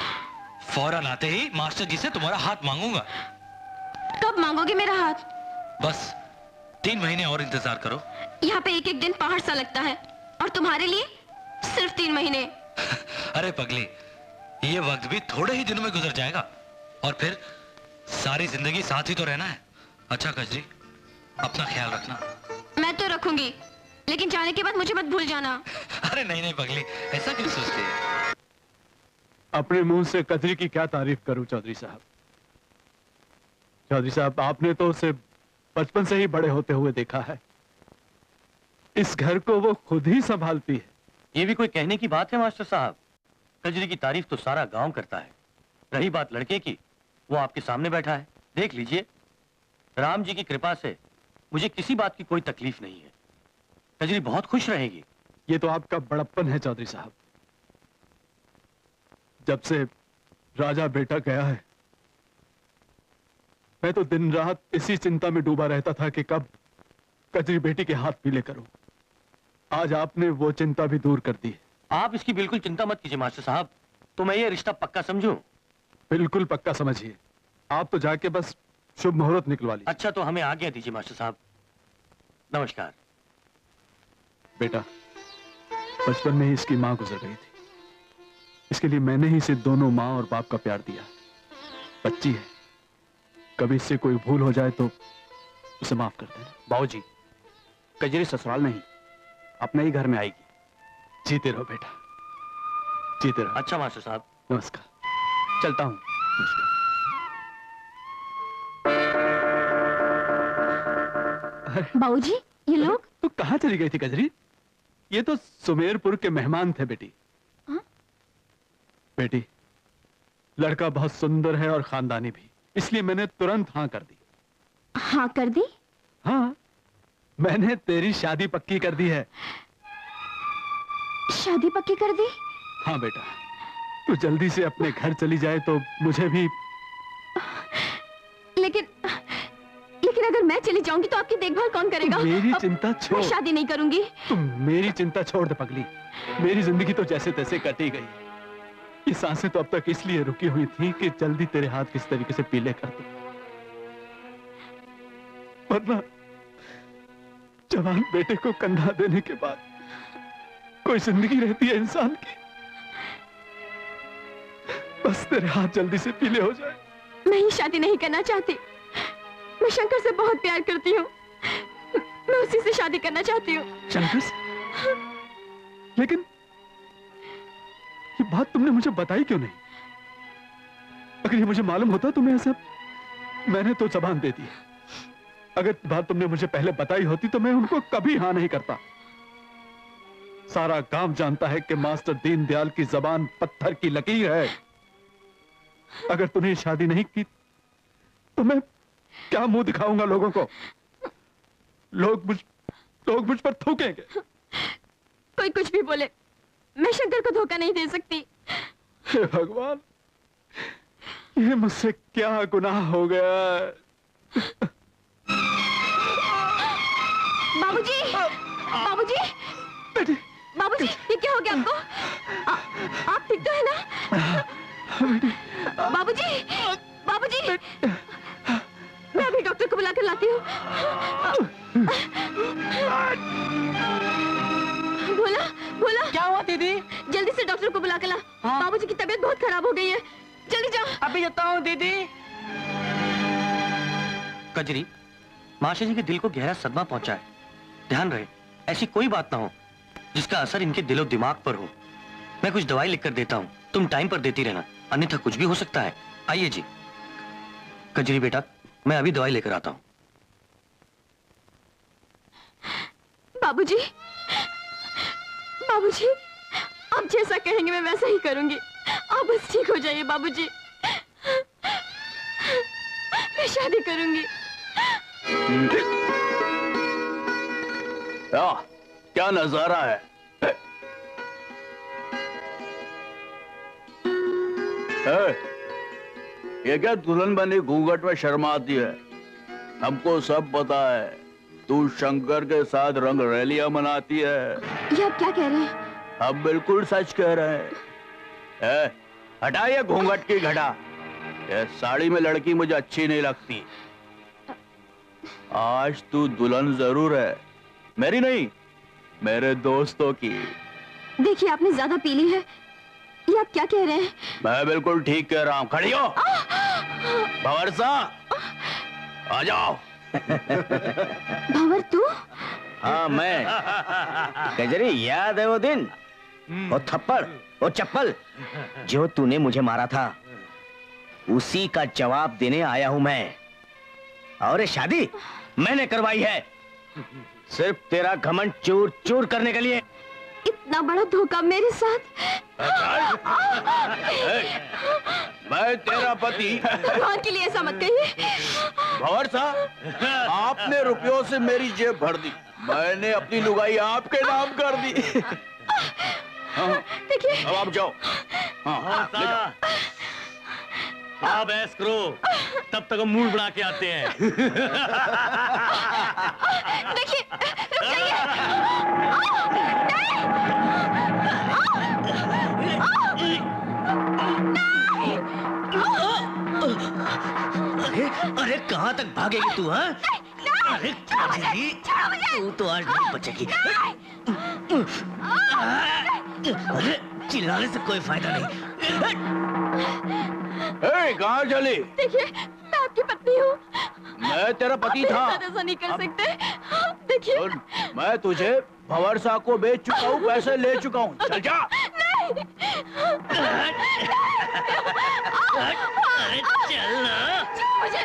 फौरन आते ही मास्टर जी से तुम्हारा हाथ मांगूंगा। कब मांगोगे मेरा हाथ? बस 3 महीने और इंतजार करो। यहाँ पे एक एक दिन पहाड़ सा लगता है और तुम्हारे लिए सिर्फ 3 महीने। अरे पगली, ये वक्त भी थोड़े ही दिनों में गुजर जाएगा और फिर सारी जिंदगी साथ ही तो रहना है। अच्छा कजरी, अपना ख्याल रखना। मैं तो रखूंगी, लेकिन जाने के बाद मुझे मत भूल जाना। अरे नहीं नहीं पगली, ऐसा क्यों सोचती है? अपने मुंह से कजरी की क्या तारीफ करूं चौधरी साहब। चौधरी साहब, आपने तो उसे बचपन से ही बड़े होते हुए देखा है। इस घर को वो खुद ही संभालती है। ये भी कोई कहने की बात है मास्टर साहब? कजरी की तारीफ तो सारा गांव करता है। रही बात लड़के की, वो आपके सामने बैठा है, देख लीजिए। राम जी की कृपा से मुझे किसी बात की कोई तकलीफ नहीं है। कजरी बहुत खुश रहेगी। ये तो आपका बड़प्पन है चौधरी साहब। जब से राजा बेटा गया है, मैं तो दिन रात इसी चिंता में डूबा रहता था कि कब कजरी बेटी के हाथ पीले करूं। आज आपने वो चिंता भी दूर कर दी है। आप इसकी बिल्कुल चिंता मत कीजिए मास्टर साहब, तो मैं ये रिश्ता पक्का समझूं? बिल्कुल पक्का समझिए। आप तो जाके बस शुभ मुहूर्त निकलवा लीजिए। अच्छा, तो हमें आज्ञा दीजिए मास्टर साहब। नमस्कार। बेटा, बचपन में ही इसकी मां गुजर गई थी। इसके लिए मैंने ही इसे दोनों मां और बाप का प्यार दिया। बच्ची है, कभी इससे कोई भूल हो जाए तो उसे माफ कर देना। बाबूजी, कजरी ससुराल नहीं, अपने ही घर में आएगी। जीते रहो बेटा, जीते रहो। अच्छा मास्टर साहब, नमस्कार। चलता हूँ। बाबूजी, ये लोग? तू कहाँ चली गई थी कजरी? ये तो सुमेरपुर के मेहमान थे बेटी। हाँ? बेटी, लड़का बहुत सुंदर है और खानदानी भी, इसलिए मैंने तुरंत हाँ कर दी। हाँ कर दी? हाँ, मैंने तेरी शादी पक्की कर दी है। शादी पक्की कर दी? हाँ बेटा, तू जल्दी से अपने घर चली जाए तो मुझे भी। लेकिन लेकिन अगर मैं चली जाऊंगी तो आपकी देखभाल कौन करेगा? मेरी चिंता छोड़। मैं शादी नहीं करूंगी। तुम मेरी चिंता छोड़ दे पगली। मेरी जिंदगी तो जैसे तैसे कटी गई। ये सांसें तो अब तक इसलिए रुकी हुई थी कि जल्दी तेरे हाथ किस तरीके से पीले कर दूं। वरना जवान बेटे को कंधा देने के बाद कोई जिंदगी रहती है इंसान की? बस तेरे हाथ जल्दी से पीले हो जाए। मैं ही शादी नहीं करना चाहती। मैं शंकर से बहुत प्यार करती हूँ। मैं उसी से शादी करना चाहती हूँ। शंकर से? लेकिन ये बात तुमने मुझे बताई क्यों नहीं? अगर ये मुझे मालूम होता तो मैंने तो जबान दे दी। अगर बात तुमने मुझे पहले बताई होती तो मैं उनको कभी हाँ नहीं करता। सारा गांव जानता है कि मास्टर दीनदयाल की जबान पत्थर की लकीर है। अगर तूने शादी नहीं की तो मैं क्या मुंह दिखाऊंगा लोगों को? लोग मुझ पर थूकेंगे। कोई कुछ भी बोले, मैं शंकर को धोखा नहीं दे सकती। हे भगवान, ये मुझसे क्या गुनाह हो गया? बाबूजी, बाबूजी, बाबूजी, ये क्या हो गया आपको? आप ठीक तो है ना? बाबूजी, बाबूजी, मैं अभी डॉक्टर को बुला कर लाती हूँ। बोला, बोला। क्या हुआ दीदी? जल्दी से डॉक्टर को बुला कर ला। बाबूजी की तबीयत बहुत खराब हो गई है। जल्दी जाओ। अभी जाता हूँ दीदी। कजरी, माशा जी के दिल को गहरा सदमा पहुंचा है। ध्यान रहे ऐसी कोई बात ना हो जिसका असर इनके दिलो दिमाग पर हो। मैं कुछ दवाई लिख कर देता हूँ, तुम टाइम पर देती रहना, अन्यथा कुछ भी हो सकता है। आइए जी। कजरी बेटा, मैं अभी दवाई लेकर आता हूँ। बाबूजी, बाबूजी, आप जैसा कहेंगे मैं वैसा ही करूंगी। आप बस ठीक हो जाइए बाबूजी। मैं शादी करूंगी। क्या नजारा है? ये क्या दुल्हन बनी घूंघट में शर्माती है? हमको सब पता है तू शंकर के साथ रंग रैलियां मनाती है। ये आप क्या कह रहे हैं? हम बिल्कुल सच कह रहे हैं। हटा ये घूंघट की घटा। ये साड़ी में लड़की मुझे अच्छी नहीं लगती। आज तू दुल्हन जरूर है, मेरी नहीं, मेरे दोस्तों की। देखिए आपने ज्यादा पी ली है। ये आप क्या कह रहे हैं? मैं बिल्कुल ठीक कह रहा हूँ। खड़ी हो भंवर, आ जाओ। भंवर तू? हाँ मैं। कजरी, याद है वो दिन, वो थप्पड़, वो चप्पल जो तूने मुझे मारा था, उसी का जवाब देने आया हूं मैं। और ये शादी मैंने करवाई है, सिर्फ तेरा घमंड चूर चूर करने के लिए। इतना बड़ा धोखा मेरे साथ। मैं तेरा पति। भगवान के लिए ऐसा मत कहिए। भंवर साहब, आपने रुपयों से मेरी जेब भर दी, मैंने अपनी लुगाई आपके नाम कर दी। देखिए, अब आप जाओ। आप ऐस करो, तब तक हम मूड बना के आते हैं। देखिए, रुक जाइए। अरे कहाँ तक भागेगी तू? हाँ, अरे कजरी, तू तो आज नहीं बचेगी। अरे चिल्लाने से कोई फायदा नहीं। कहाँ चली? देखिए, मैं आपकी पत्नी हूँ। मैं तेरा पति था। आप ऐसा नहीं कर सकते। देखिए, मैं तुझे भंवर साहब को बेच चुका हूँ, पैसे ले चुका हूँ। चल जा। नहीं। अरे चल ना। मुझे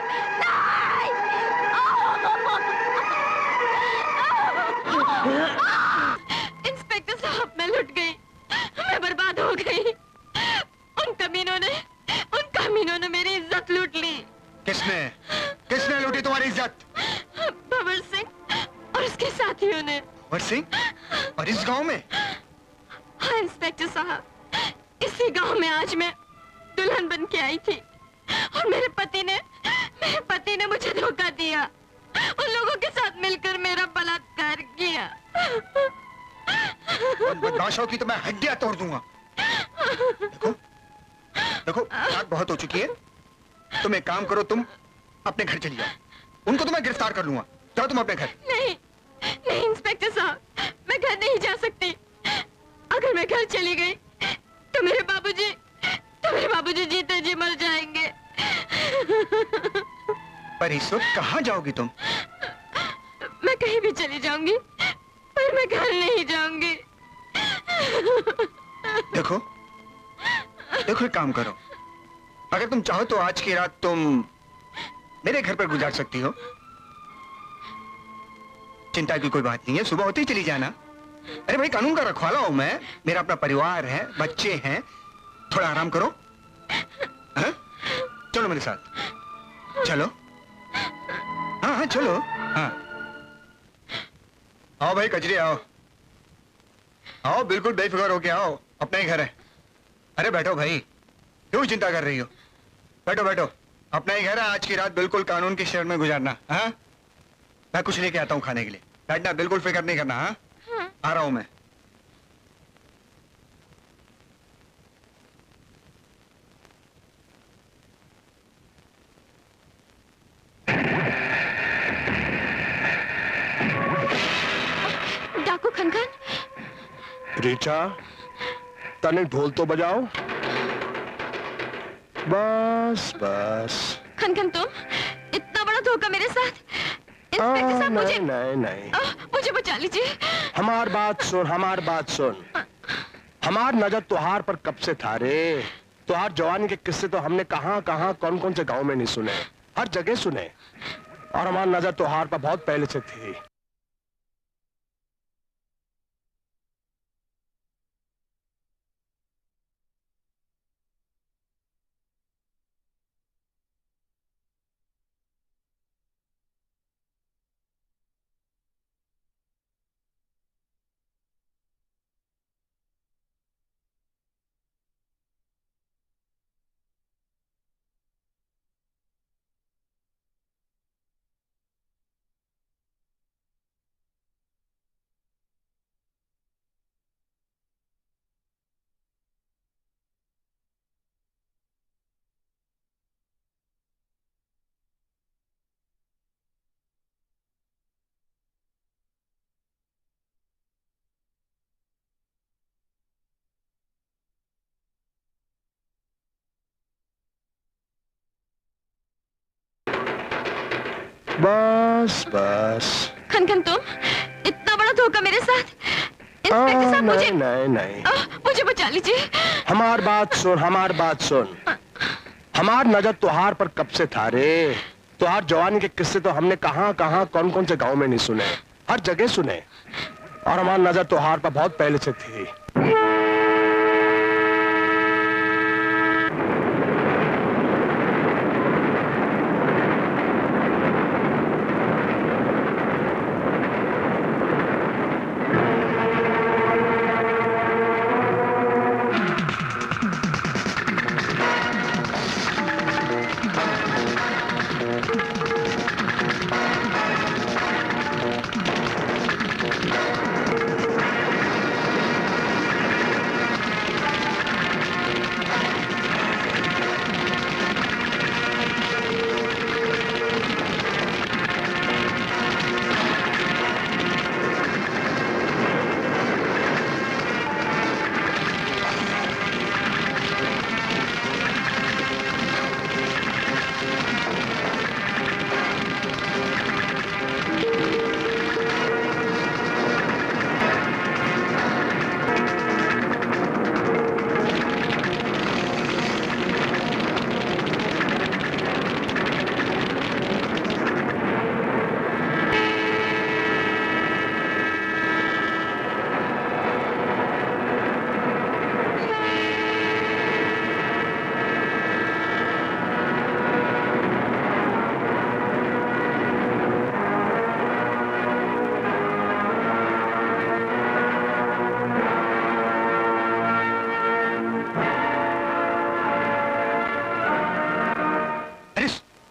इंस्पेक्टर साहब, मैं लुट गई, मैं बर्बाद हो गई। उन कमीनों ने मेरी इज्जत लूट ली। किसने लूटी तुम्हारी इज्जत? भंवर सिंह और उसके साथियों ने। भंवर सिंह? और इस गांव में? हाँ इंस्पेक्टर साहब, इसी गांव में आज मैं दुल्हन बन के आई थी और मेरे पति ने मुझे धोखा दिया। शव की तो मैं हड्डियां तोड़ दूंगा। देखो देखो, रात बहुत हो चुकी है। तुम एक काम करो, तुम अपने घर चली जाओ। उनको तो मैं गिरफ्तार कर लूंगा। जाओ तुम अपने घर। नहीं नहीं इंस्पेक्टर साहब, मैं घर नहीं जा सकती। अगर मैं घर चली गई तो मेरे बाबूजी जीते जी मर जाएंगे। पर इस वक्त कहाँ जाओगी तुम? मैं कहीं भी चली जाऊंगी, पर मैं घर नहीं जाऊंगी। देखो देखो, एक काम करो, अगर तुम चाहो तो आज की रात तुम मेरे घर पर गुजार सकती हो। चिंता की कोई बात नहीं है, सुबह होते ही चली जाना। अरे भाई, कानून का रखवाला हूं मैं, मेरा अपना परिवार है, बच्चे हैं, थोड़ा आराम करो। हाँ? चलो मेरे साथ, चलो। हाँ हाँ चलो। हाँ आओ भाई कजरी, आओ आओ, बिल्कुल बेफिक्र होके आओ, अपना ही घर है। अरे बैठो भाई, क्यों चिंता कर रही हो? बैठो बैठो, अपना ही घर है। आज की रात बिल्कुल कानून की शरण में गुजारना। हाँ, मैं कुछ लेके आता हूँ खाने के लिए, बैठना, बिल्कुल फिक्र नहीं करना। हाँ, आ रहा हूं मैं। डाकू खनखन। रीचा, तने ढोल तो बजाओ। बस बस। खनखन, तुम इतना बड़ा धोखा मेरे साथ। इंस्पेक्टर साहब, मुझे नहीं मुझे बचा लीजिए। हमार बात सुन, हमार बात सुन। हमार नजर तुहार पर कब से था रे। तुहार जवानी के किस्से तो हमने कहां कहां कौन कौन से गांव में नहीं सुने, हर जगह सुने। और हमार नजर तुहार पर बहुत पहले से थी। बस बस। खनखन, तुम इतना बड़ा धोखा मेरे साथ। इंस्पेक्टर साहब, मुझे नहीं मुझे बचा लीजिए। हमार बात सुन, हमार बात सुन। हमार नजर तुहार पर कब से था रे। तुहार जवानी के किस्से तो हमने कहां कहां कौन कौन से गांव में नहीं सुने, हर जगह सुने। और हमार नजर तुहार पर बहुत पहले से थी।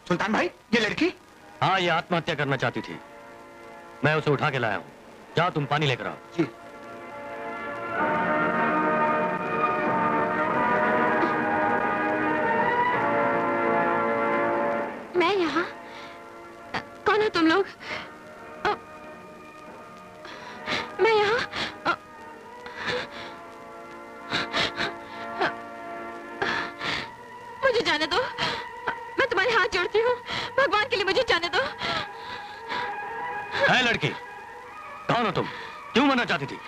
सुल्तान भाई, ये लड़की? हाँ, ये आत्महत्या करना चाहती थी। मैं उसे उठा के लाया हूँ। जाओ तुम पानी लेकर आओ। जी। मैं यहाँ? कौन हो तुम लोग? मैं यहाँ? मुझे जाने दो, मैं तुम्हारे हाथ जोड़ती हूँ, भगवान के लिए मुझे जाने दो। है लड़की, कौन हो तुम? क्यों मरना चाहती थी?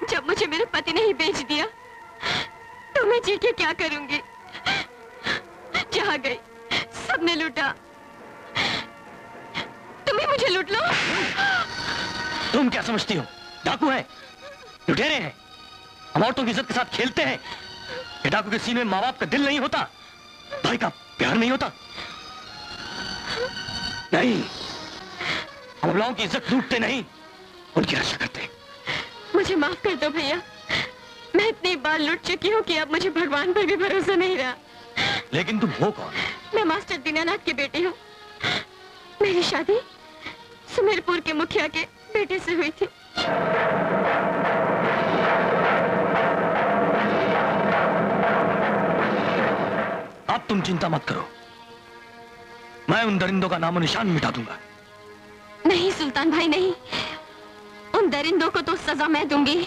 जब मुझे मेरे पति ने ही बेच दिया तो मैं जी के क्या करूंगी? जहाँ गई सबने लूटा, तुम भी मुझे लूट लो। तुम क्या समझती हो? डाकू है, लुटेरे हैं, हम औरतों की इज्जत के साथ खेलते हैं। ये डाकू के सीने में माँ बाप का दिल नहीं होता, भाई का प्यार नहीं होता। नहीं, हम लोगों की इज्जत लूटते नहीं, उनकी रक्षा करते। मुझे माफ कर दो भैया, मैं इतनी बार लूट चुकी हूँ कि अब मुझे भगवान पर भी भरोसा नहीं रहा। लेकिन तुम हो कौन? मैं मास्टर दीनानाथ की बेटी हूँ। मेरी शादी सुमेरपुर के मुखिया के बेटे से हुई थी। अब तुम चिंता मत करो, मैं उन दरिंदों का नामो निशान मिटा दूंगा। नहीं सुल्तान भाई नहीं, उन दरिंदों को तो सजा मैं दूंगी।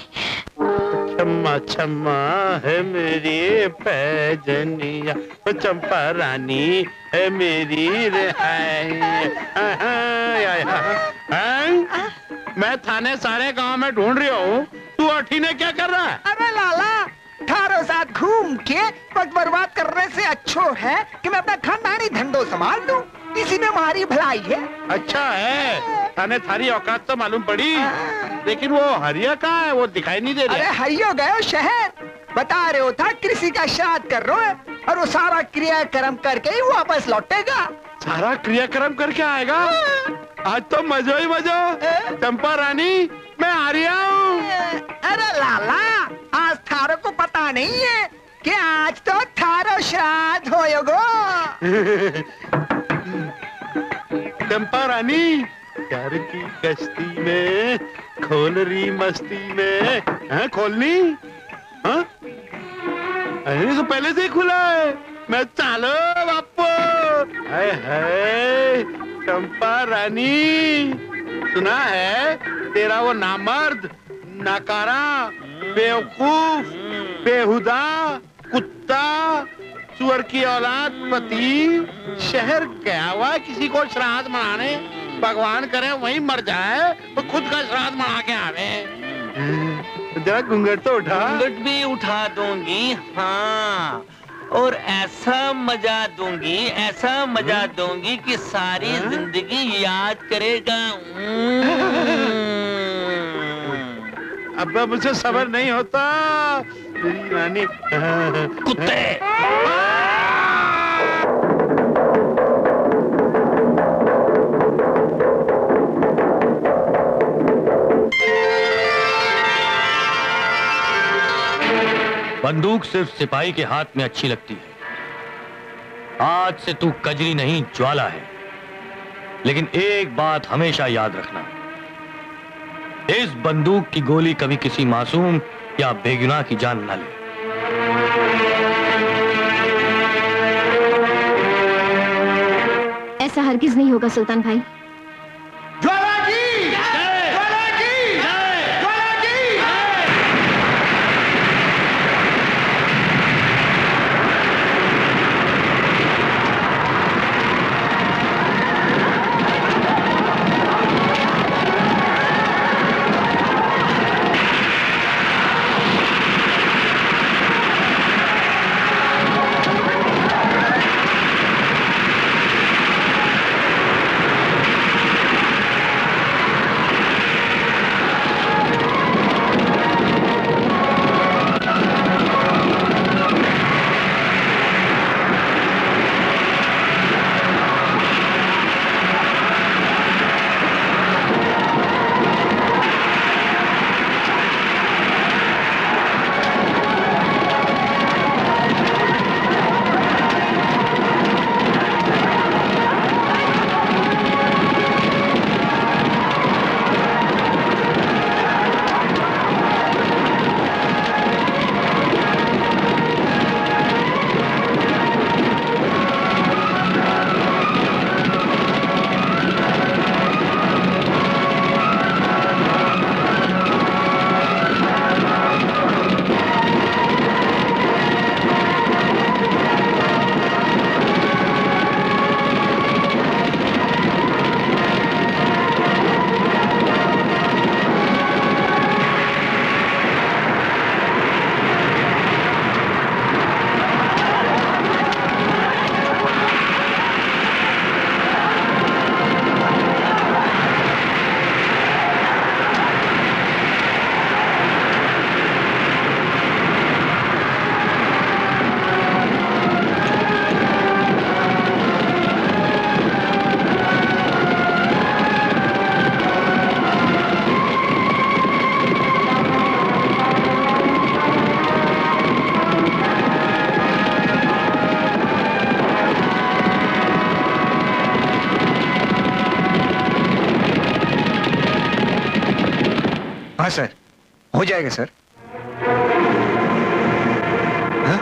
छम्मा छम्मा है मेरी पैजनिया, चंपा रानी है मेरी रिहाई। मैं थाने सारे गांव में ढूंढ रही हूँ, तू अठी ने क्या कर रहा है? अरे लाला, थारों साथ घूम के वक्त बर्बाद करने से अच्छो है कि मैं अपना खानदानी धंधो संभाल लूं, इसी में हमारी भलाई है। अच्छा है, थाने थारी औकात तो मालूम पड़ी, लेकिन वो हरिया कहाँ है? वो दिखाई नहीं दे रहा। अरे हरियो गयो शहर, बता रहे हो था कृषि का श्राद्ध कर रहे हो और वो सारा क्रियाक्रम करके ही वापस लौटेगा। सारा क्रियाक्रम करके आएगा? आज तो मजो ही मजो। चंपा रानी, मैं आ रहा हूँ। अरे लाला, आज थारो को पता नहीं है कि आज तो थारो श्राद्ध होएगो। चंपा रानी, प्यार की कश्ती में खोल रही मस्ती में, हैं खोलनी? हाँ? अरे तो पहले से ही खुला है, मैं चालो बापू। हाय हाय, चंपा रानी, सुना है तेरा वो नामर्द, नाकारा, बेवकूफ, बेहुदा, कुत्ता, सुअर की औलाद पति शहर गया हुआ किसी को श्राद्ध मनाने। भगवान करे वहीं मर जाए तो खुद का श्राद्ध मना के आवे। जरा घूंघट तो उठा। घूंघट भी उठा दूंगी, हाँ, और ऐसा मजा दूंगी, ऐसा मजा दूंगी कि सारी जिंदगी याद करेगा। अब मुझे सब्र नहीं होता मेरी रानी। कुत्ते! बंदूक सिर्फ सिपाही के हाथ में अच्छी लगती है। आज से तू कजरी नहीं, ज्वाला है। लेकिन एक बात हमेशा याद रखना, इस बंदूक की गोली कभी किसी मासूम या बेगुनाह की जान न ले। ऐसा हरगिज नहीं होगा सुल्तान भाई। हाँ सर, हो जाएगा सर। हाँ?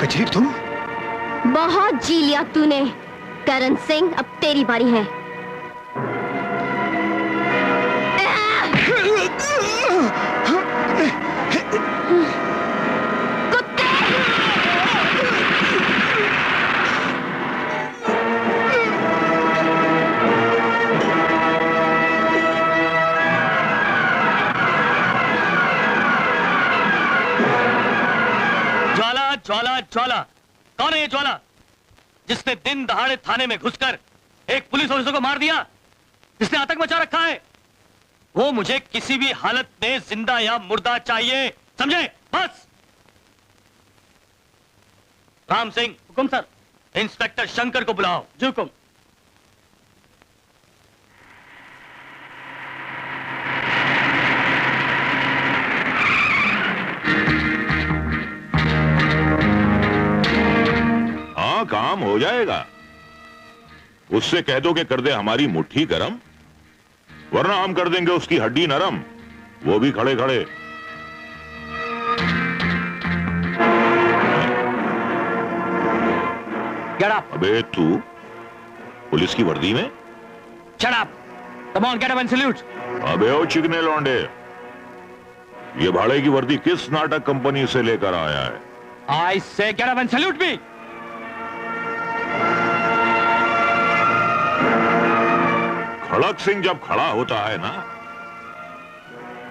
कजरी तुम? बहुत जी लिया तूने करण सिंह, अब तेरी बारी है। ज्वाला ज्वाला, कौन है ये ज्वाला जिसने दिन दहाड़े थाने में घुसकर एक पुलिस ऑफिसर को मार दिया, जिसने आतंक मचा रखा है? वो मुझे किसी भी हालत में जिंदा या मुर्दा चाहिए, समझे? बस। राम सिंह। हुकुम सर। इंस्पेक्टर शंकर को बुलाओ। जी हुकुम। काम हो जाएगा। उससे कह दो कि कर दे हमारी मुट्ठी गरम, वरना हम कर देंगे उसकी हड्डी नरम, वो भी खड़े खड़े। Get up. अबे तू पुलिस की वर्दी में? Shut up. Come on, get up and salute. अबे ओ चिकने लौंडे, ये भाड़े की वर्दी किस नाटक कंपनी से लेकर आया है? I say get up and salute me. खड़क सिंह जब खड़ा होता है ना,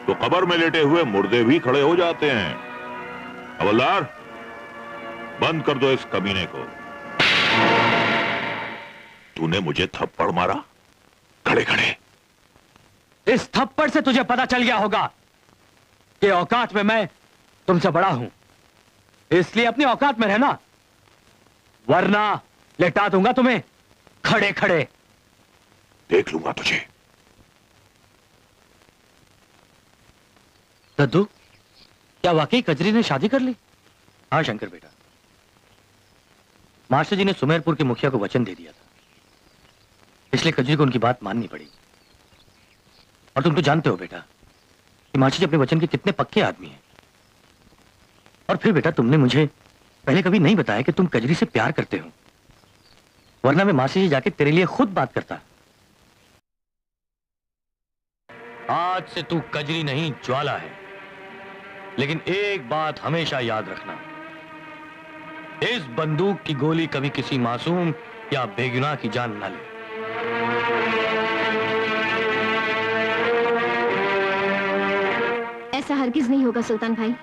तो कब्र में लेटे हुए मुर्दे भी खड़े हो जाते हैं। हवलदार, बंद कर दो इस कमीने को। तूने मुझे थप्पड़ मारा खड़े खड़े। इस थप्पड़ से तुझे पता चल गया होगा कि औकात में मैं तुमसे बड़ा हूं, इसलिए अपनी औकात में रहना, वरना लेटा दूंगा तुम्हें खड़े खड़े। देख लूंगा तुझे। दद्दू, क्या वाकई कजरी ने शादी कर ली? हाँ शंकर बेटा, मास्टर जी ने सुमेरपुर के मुखिया को वचन दे दिया था, इसलिए कजरी को उनकी बात माननी पड़ी। और तुम तो जानते हो बेटा कि मास्टर जी अपने वचन के कितने पक्के आदमी हैं। और फिर बेटा, तुमने मुझे पहले कभी नहीं बताया कि तुम कजरी से प्यार करते हो, वरना मैं मास्टर जी जाके तेरे लिए खुद बात करता। आज से तू कजरी नहीं ज्वाला है, लेकिन एक बात हमेशा याद रखना, इस बंदूक की गोली कभी किसी मासूम या बेगुनाह की जान न ले। ऐसा हरगिज नहीं होगा सुल्तान भाई।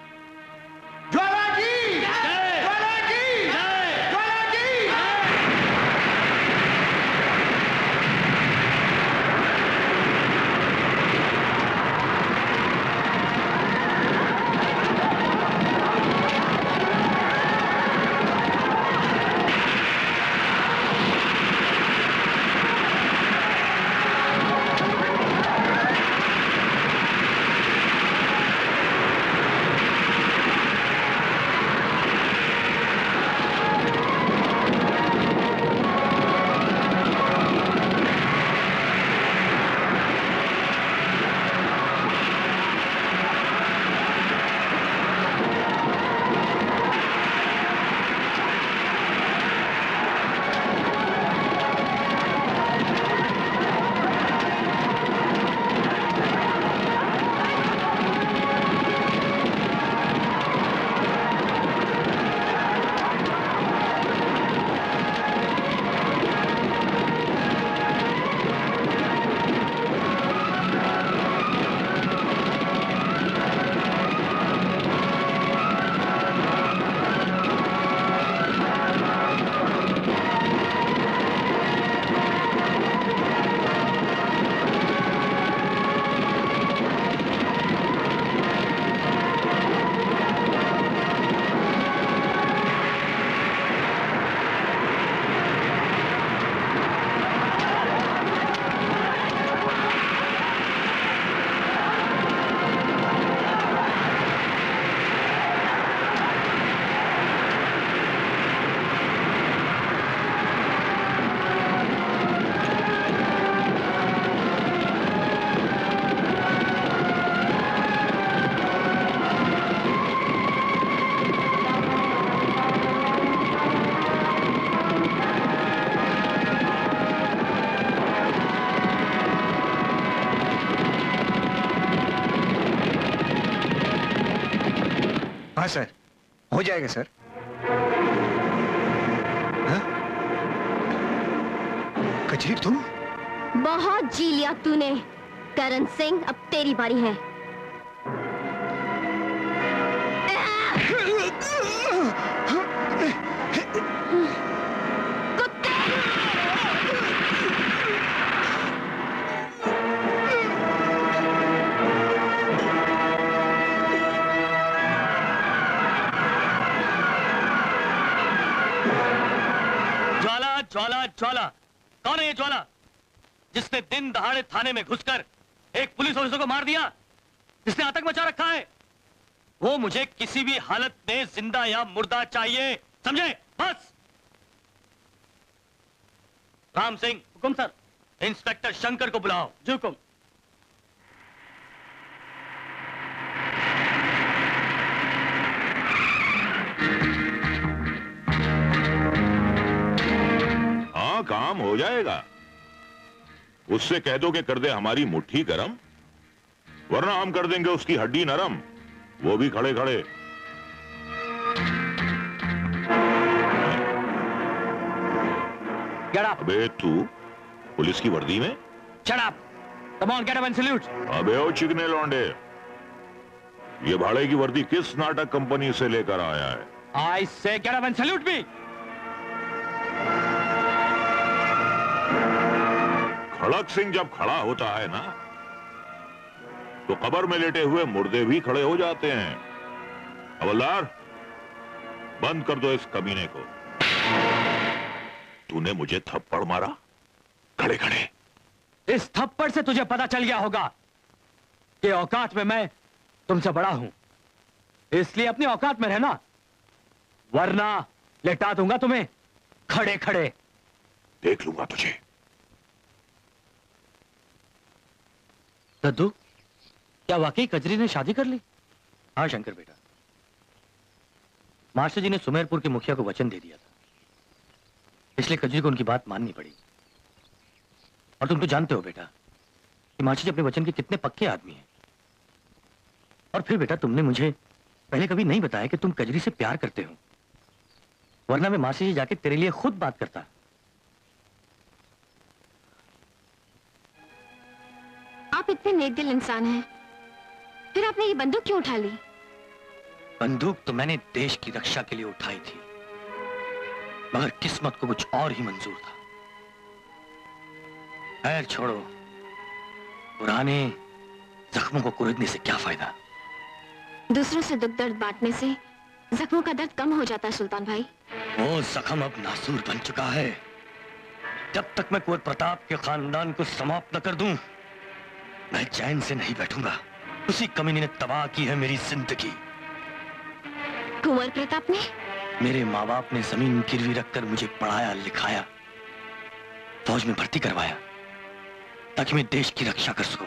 हाँ सर, हो जाएगा सर। हाँ? कचरी तुम? बहुत जी लिया तूने करण सिंह, अब तेरी बारी है। ज्वाला ज्वाला, कौन है ये ज्वाला जिसने दिन दहाड़े थाने में घुसकर एक पुलिस ऑफिसर को मार दिया, जिसने आतंक मचा रखा है? वो मुझे किसी भी हालत में जिंदा या मुर्दा चाहिए, समझे? बस। राम सिंह। हुकुम सर। इंस्पेक्टर शंकर को बुलाओ। जी हुकुम। काम हो जाएगा। उससे कह दो कि कर दे हमारी मुट्ठी गरम, वरना हम कर देंगे उसकी हड्डी नरम, वो भी खड़े खड़े। अबे तू पुलिस की वर्दी में? Shut up! Come on, get up and salute. अबे ओ चिकने लौंडे, ये भाड़े की वर्दी किस नाटक कंपनी से लेकर आया है? I say get up and salute me. खड़क सिंह जब खड़ा होता है ना, तो कब्र में लेटे हुए मुर्दे भी खड़े हो जाते हैं। हवलदार, बंद कर दो इस कमीने को। तूने मुझे थप्पड़ मारा खड़े खड़े। इस थप्पड़ से तुझे पता चल गया होगा कि औकात में मैं तुमसे बड़ा हूं, इसलिए अपनी औकात में रहना, वरना लेटा दूंगा तुम्हें खड़े खड़े। देख लूंगा तुझे। दद्दू, क्या वाकई कजरी ने शादी कर ली? हाँ शंकर बेटा, मास्टर जी ने सुमेरपुर के मुखिया को वचन दे दिया था, इसलिए कजरी को उनकी बात माननी पड़ी। और तुम तो जानते हो बेटा कि मास्टर जी अपने वचन के कितने पक्के आदमी हैं। और फिर बेटा, तुमने मुझे पहले कभी नहीं बताया कि तुम कजरी से प्यार करते हो, वरना मैं मास्टर जी जाके तेरे लिए खुद बात करता। आप इतने नेक दिल इंसान हैं, फिर आपने ये बंदूक क्यों उठा ली? बंदूक तो मैंने देश की रक्षा के लिए उठाई थी, मगर किस्मत को कुछ और ही मंजूर था। खैर छोड़ो, पुराने जख्मों को कुरेदने से क्या फायदा। दूसरों से दुख दर्द बांटने से जख्मों का दर्द कम हो जाता है सुल्तान भाई। वो जख्म अब नासूर बन चुका है। जब तक मैं कुंवर प्रताप के खानदान को समाप्त न कर दूं, मैं चैन से नहीं बैठूंगा। उसी कमीने ने तबाह की है मेरी जिंदगी। कुंवर प्रताप ने? मेरे माँ बाप ने जमीन गिरवी रखकर मुझे पढ़ाया लिखाया, फौज में भर्ती करवाया, ताकि मैं देश की रक्षा कर सकूं।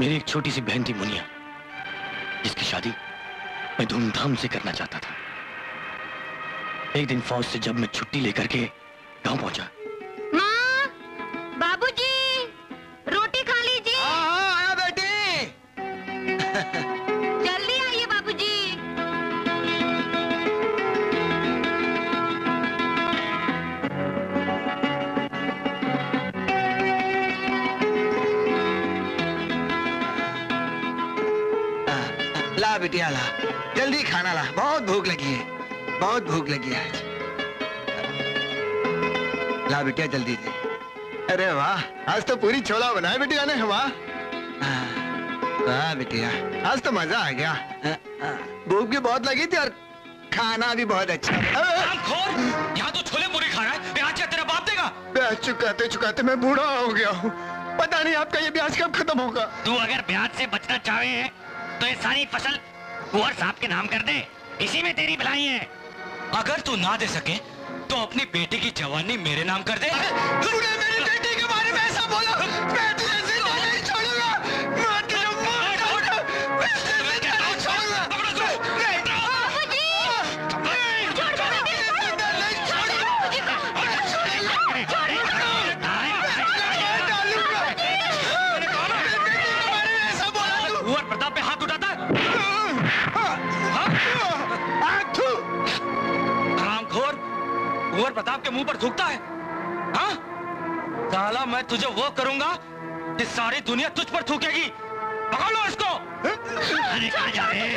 मेरी एक छोटी सी बहन थी मुनिया, जिसकी शादी मैं धूमधाम से करना चाहता था। एक दिन फौज से जब मैं छुट्टी लेकर के गांव पहुंचा। माँ, बाबूजी, रोटी खा लीजिए। हाँ, आया बेटी। जल्दी आइए बाबूजी। ला बिटिया ला, जल्दी खाना ला, बहुत भूख लगी है, बहुत भूख लगी है आज। ला बिटिया जल्दी दे। अरे वाह, आज तो पूरी छोला बनाया बिटिया ने। वाह वाह बिटिया, आज तो मजा आ गया। भूख भी बहुत लगी थी और खाना भी बहुत अच्छा। यहाँ तो छोले पूरी खा रहा है, ब्याज क्या तेरा बाप देगा? ब्याज चुकाते चुकाते मैं बूढ़ा हो गया हूँ, पता नहीं आपका ये ब्याज कब खत्म होगा। तू अगर ब्याज से बचना चाहे तो ये सारी फसल कुंवर साहब के नाम कर दे, इसी में तेरी भलाई है। अगर तू ना दे सके तो अपनी बेटी की जवानी मेरे नाम कर दे। तूने मेरी बेटी के बारे में ऐसा बोला, मैं तुझे जिंदा नहीं छोड़ूंगा, मैं तुझे मार दूंगा, मैं तुझे जिंदा नहीं छोड़ूंगा। कुंवर प्रताप पे हाथ उठाता है? कुंवर प्रताप के मुंह पर थूकता है? हाँ? साला मैं तुझे वो करूंगा कि सारी दुनिया तुझ पर थूकेगी। पकड़ लो इसको। अरे कहाँ जा रहे हैं?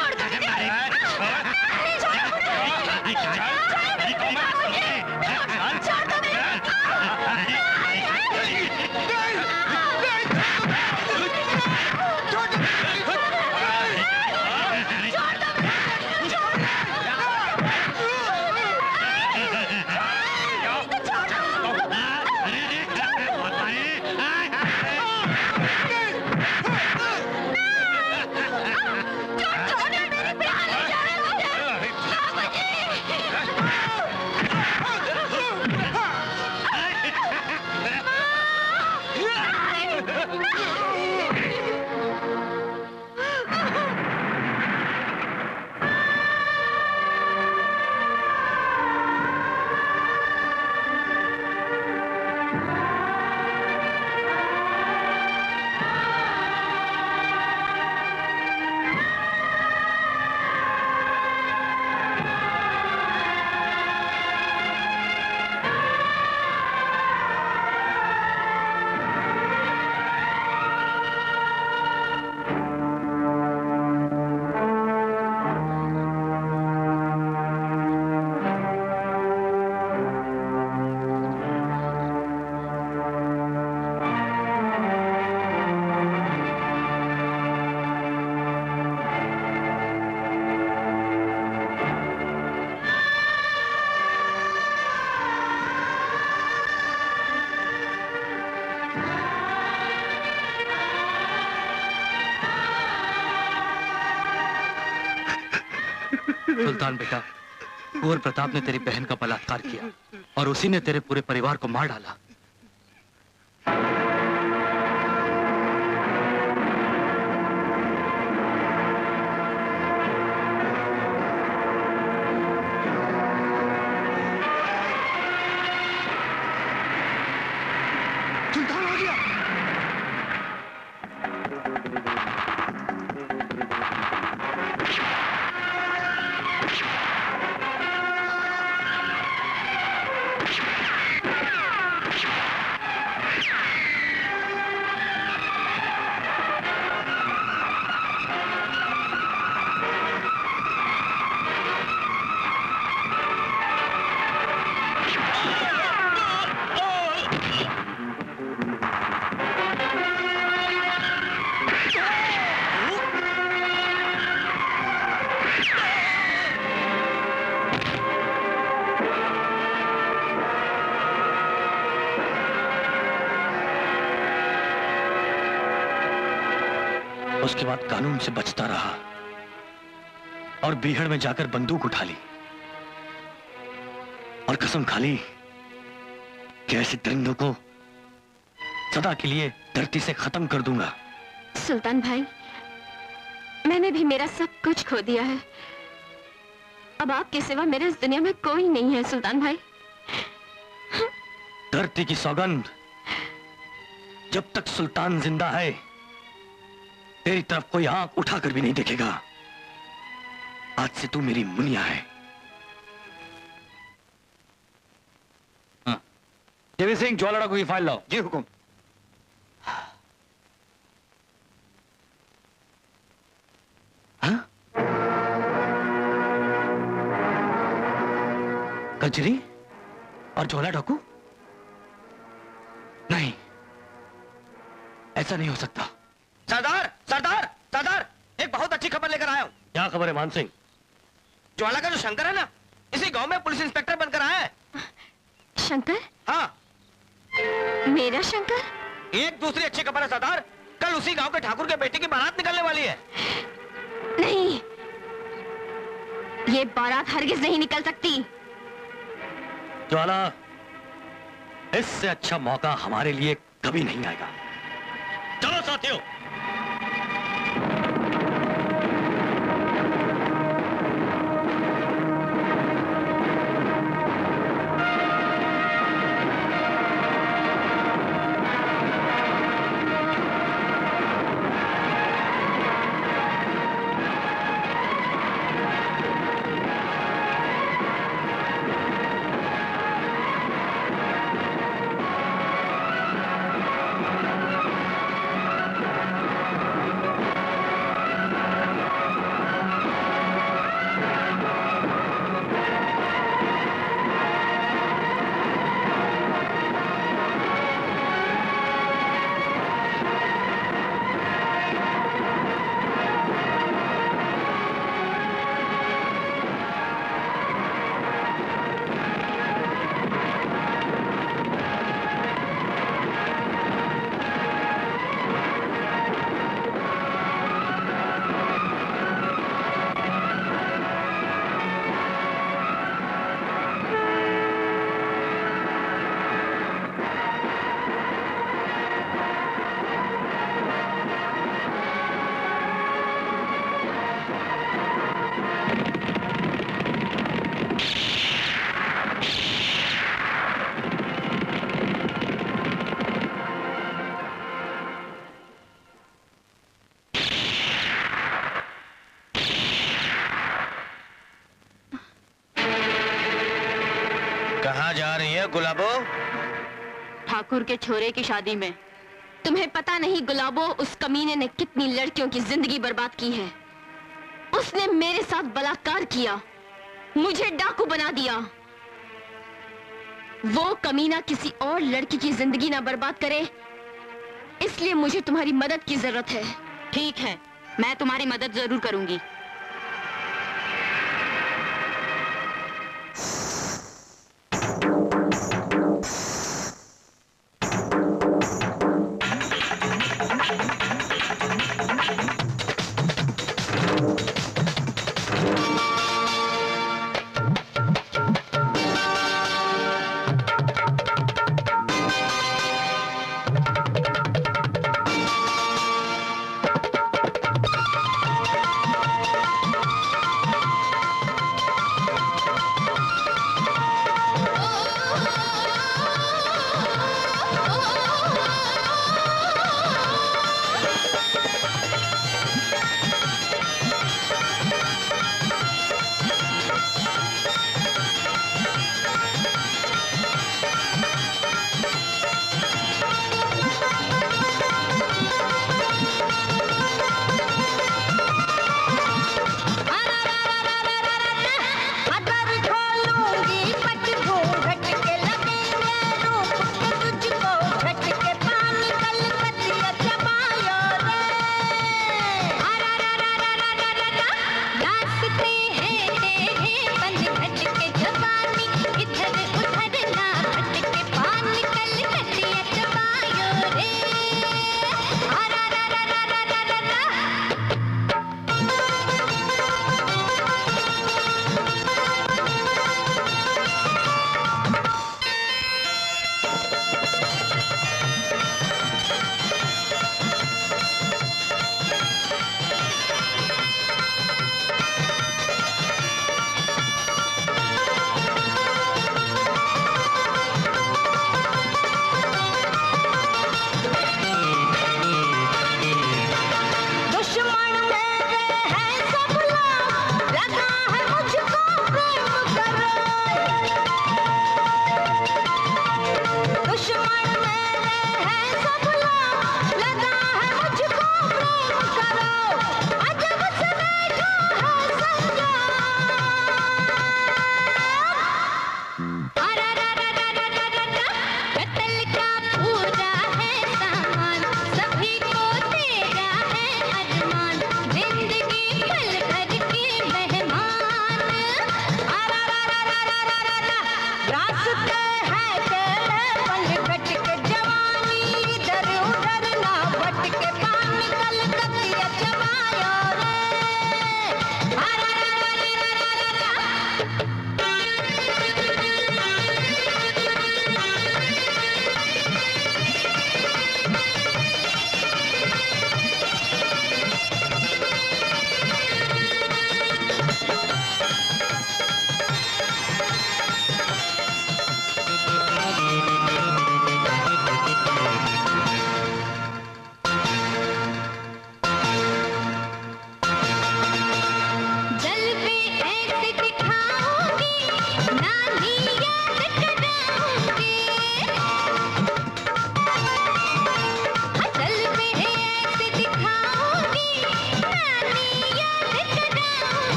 सुल्तान बेटा, कुंवर प्रताप ने तेरी बहन का बलात्कार किया और उसी ने तेरे पूरे परिवार को मार डाला। सुल्तान आ गया। उसके बाद कानून से बचता रहा और बीहड़ में जाकर बंदूक उठा ली और कसम खा ली कि ऐसे दरिंदों को सदा के लिए धरती से खत्म कर दूंगा। सुल्तान भाई, मैंने भी मेरा सब कुछ खो दिया है। अब आपके सिवा मेरे इस दुनिया में कोई नहीं है सुल्तान भाई। धरती की सौगंध, जब तक सुल्तान जिंदा है तेरी तरफ कोई आंख उठाकर भी नहीं देखेगा। आज से तू मेरी मुनिया है। देवी सिंह, ज्वाला डाकू की फाइल लाओ। जी हुकुम। कचरी और झोला डाकू? नहीं, ऐसा नहीं हो सकता। सरदार सरदार सरदार, एक बहुत अच्छी खबर लेकर आया हूँ। क्या खबर है मान सिंह? ज्वाला का जो शंकर है ना, इसी गांव में पुलिस इंस्पेक्टर बनकर आया है। शंकर? हाँ। मेरा शंकर? एक दूसरी अच्छी खबर है सरदार, कल उसी गांव के ठाकुर के बेटे की बारात निकलने वाली है। नहीं, ये बारात हरगिज नहीं निकल सकती। ज्वाला, इससे अच्छा मौका हमारे लिए कभी नहीं आएगा। चलो साथियों। जा रही है गुलाबो? ठाकुर के छोरे की शादी में। तुम्हें पता नहीं गुलाबो, उस कमीने ने कितनी लड़कियों की जिंदगी बर्बाद की है। उसने मेरे साथ बलात्कार किया, मुझे डाकू बना दिया। वो कमीना किसी और लड़की की जिंदगी ना बर्बाद करे, इसलिए मुझे तुम्हारी मदद की जरूरत है। ठीक है, मैं तुम्हारी मदद जरूर करूंगी।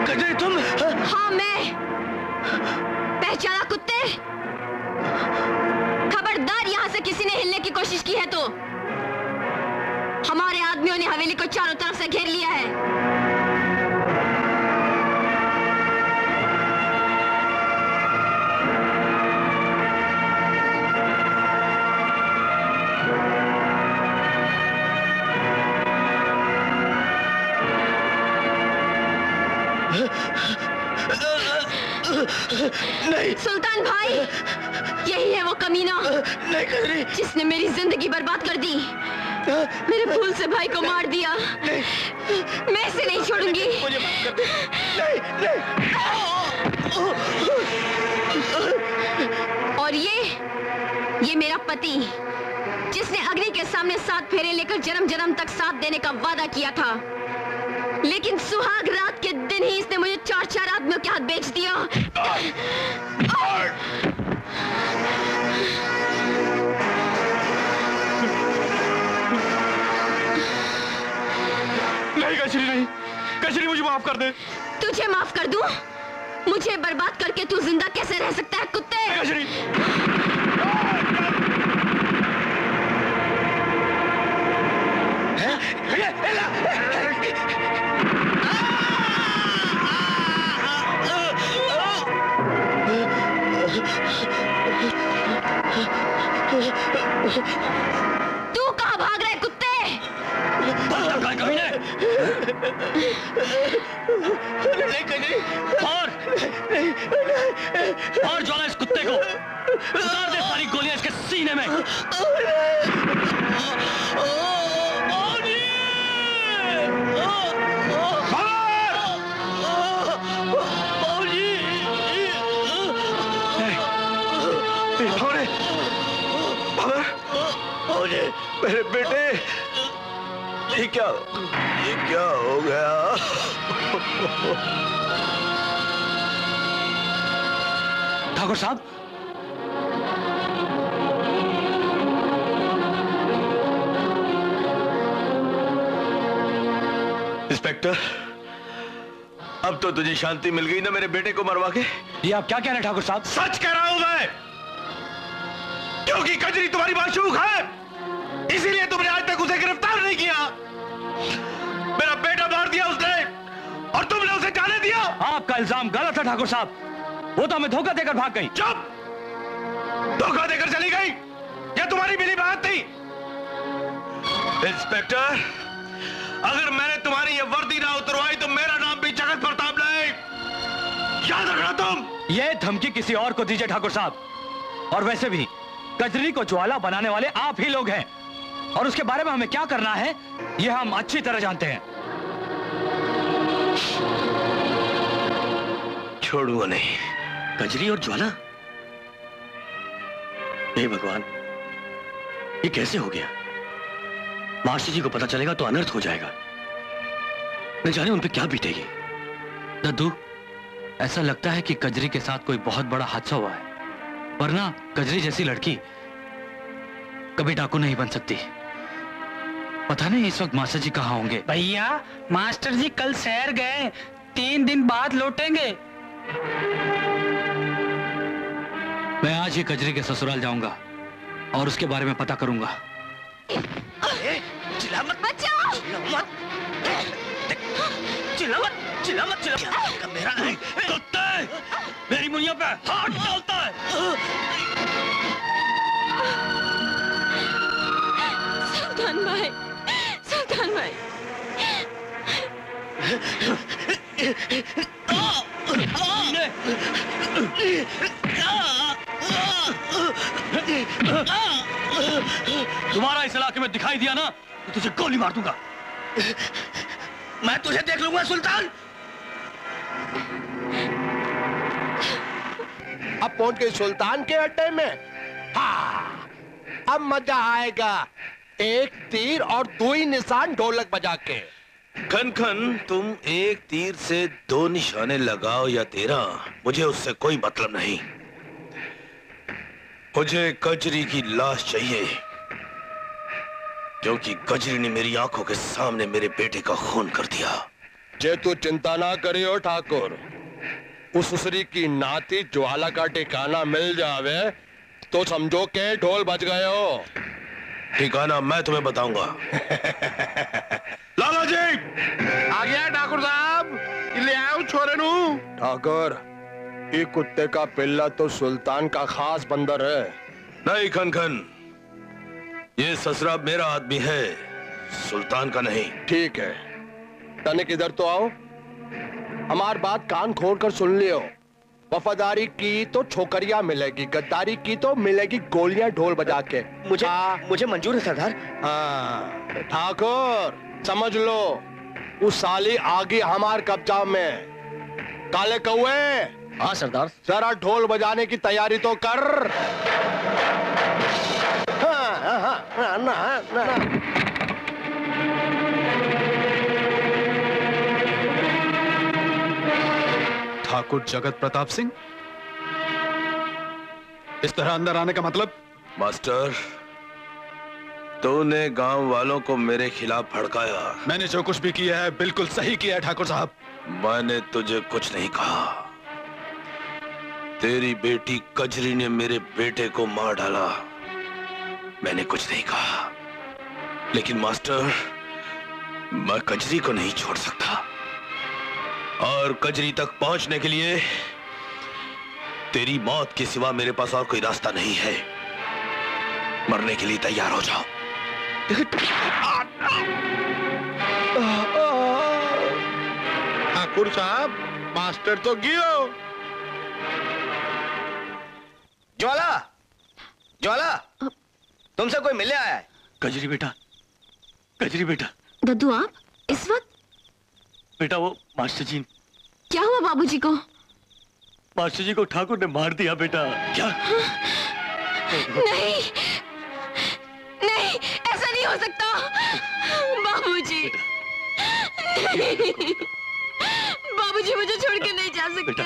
कजरी तुम? हाँ मैं। पहचाना कुत्ते? खबरदार यहाँ से किसी ने हिलने की कोशिश की है तो हमारे आदमियों ने हवेली को चारों तरफ से घेर लिया है। नहीं सुल्तान भाई, यही है वो कमीना नहीं कजरी, जिसने मेरी जिंदगी बर्बाद कर दी। मेरे भूल से भाई को मार दिया। मैं इसे नहीं छोड़ूंगी। मुझे माफ कर दे। नहीं। और ये मेरा पति, जिसने अग्नि के सामने 7 फेरे लेकर जन्म जन्म तक साथ देने का वादा किया था, लेकिन सुहाग रात के दिन ही इसने मुझे 4 आदमियों के हाथ बेच दिया। नहीं कचरी, नहीं कचरी, मुझे माफ कर दे। तुझे माफ कर दूं? मुझे बर्बाद करके तू जिंदा कैसे रह सकता है कुत्ते? कचरी। तू कहाँ भाग रहे कुत्ते? और ज्वाला इस कुत्ते को उतार दे, सारी गोलियां इसके सीने में। मेरे बेटे, ये क्या हो गया? ठाकुर साहब, इंस्पेक्टर, अब तो तुझे शांति मिल गई ना मेरे बेटे को मरवा के? ये आप क्या कह रहे हैं ठाकुर साहब? सच कह रहा हूं मैं, क्योंकि कजरी तुम्हारी माशूक है, इसीलिए तुमने आज तक उसे गिरफ्तार नहीं किया। मेरा बेटा मार दिया उसने और तुमने उसे जाने दिया। आपका इल्जाम गलत है ठाकुर साहब, वो तो हमें धोखा देकर भाग गई। चुप! धोखा देकर चली गई, यह तुम्हारी मिली बात थी। इंस्पेक्टर, अगर मैंने तुम्हारी ये वर्दी ना उतरवाई तो मेरा नाम भी जगत प्रताप नहीं। याद रखना तुम। ये धमकी किसी और को दीजिए ठाकुर साहब, और वैसे भी कजरी को ज्वाला बनाने वाले आप ही लोग हैं, और उसके बारे में हमें क्या करना है यह हम अच्छी तरह जानते हैं। छोड़ूंगा नहीं। कजरी और ज्वाला? हे भगवान, ये कैसे हो गया? मास्टर जी को पता चलेगा तो अनर्थ हो जाएगा। न जाने उन पे क्या बीतेगी। दद्दू, ऐसा लगता है कि कजरी के साथ कोई बहुत बड़ा हादसा हुआ है, वरना कजरी जैसी लड़की कभी डाकू नहीं बन सकती। पता नहीं इस वक्त मास्टर जी कहाँ होंगे। भैया, मास्टर जी कल शहर गए, 3 दिन बाद लौटेंगे। मैं आज ही कजरी के ससुराल जाऊंगा और उसके बारे में पता करूंगा। चिल्ला मत, बचाओ! चिल्ला मत, चिल्ला मत, चिल्ला। मेरा कुत्ते, मेरी मुनिया पे हाथ डालता है। सुल्तान भाई, सुल्तान भाई। तुम्हारा इस इलाके में दिखाई दिया ना तो तुझे गोली मार दूंगा। मैं तुझे देख लूंगा सुल्तान। अब पहुंच गई सुल्तान के अड्डे में। हाँ, अब मजा आएगा, 1 तीर और 2 ही निशान ढोलक बजा के। खन खन, तुम 1 तीर से 2 निशाने लगाओ या 13, मुझे उससे कोई मतलब नहीं। मुझे कजरी की लाश चाहिए, क्योंकि कजरी ने मेरी आंखों के सामने मेरे बेटे का खून कर दिया। जे तू चिंता ना करियो ठाकुर, उस उसरी की नाती ज्वाला का ठिकाना मिल जावे तो समझो के ढोल बज गए हो। ठिकाना मैं तुम्हें बताऊंगा। लाला जी आ गया ठाकुर साहब, ले आओ छोरे नू। ठाकुर, ये कुत्ते का पिल्ला तो सुल्तान का खास बंदर है। नहीं खन खन, ये ससुरा मेरा आदमी है, सुल्तान का नहीं। ठीक है, तनिक इधर तो आओ, हमार बात कान खोल कर सुन लियो। वफादारी की तो छोकरियां मिलेगी, गद्दारी की तो मिलेगी गोलियां ढोल बजा के। मुझे मंजूर है सरदार। हाँ ठाकुर समझ लो, उस साली आगे हमार कब्जा में। काले कौए। हाँ सरदार। जरा ढोल बजाने की तैयारी तो कर। ठाकुर जगत प्रताप सिंह, इस तरह अंदर आने का मतलब? मास्टर, तूने गांव वालों को मेरे खिलाफ भड़काया। मैंने जो कुछ भी किया है बिल्कुल सही किया है ठाकुर साहब। मैंने तुझे कुछ नहीं कहा। तेरी बेटी कजरी ने मेरे बेटे को मार डाला, मैंने कुछ नहीं कहा। लेकिन मास्टर, मैं कजरी को नहीं छोड़ सकता, और कजरी तक पहुंचने के लिए तेरी मौत के सिवा मेरे पास और कोई रास्ता नहीं है। मरने के लिए तैयार हो जाओ। ठाकुर साहब, मास्टर तो गियो। ज्वाला, ज्वाला, तुमसे कोई मिलने आया है? कजरी बेटा, कजरी बेटा। दद्दू आप इस वक्त? बेटा वो मास्टर जी। क्या हुआ बाबूजी को? मास्टर जी को ठाकुर ने मार दिया बेटा। क्या? नहीं, नहीं, ऐसा नहीं हो सकता बाबूजी। नहीं, बाबूजी मुझे छोड़ के नहीं जा सकते।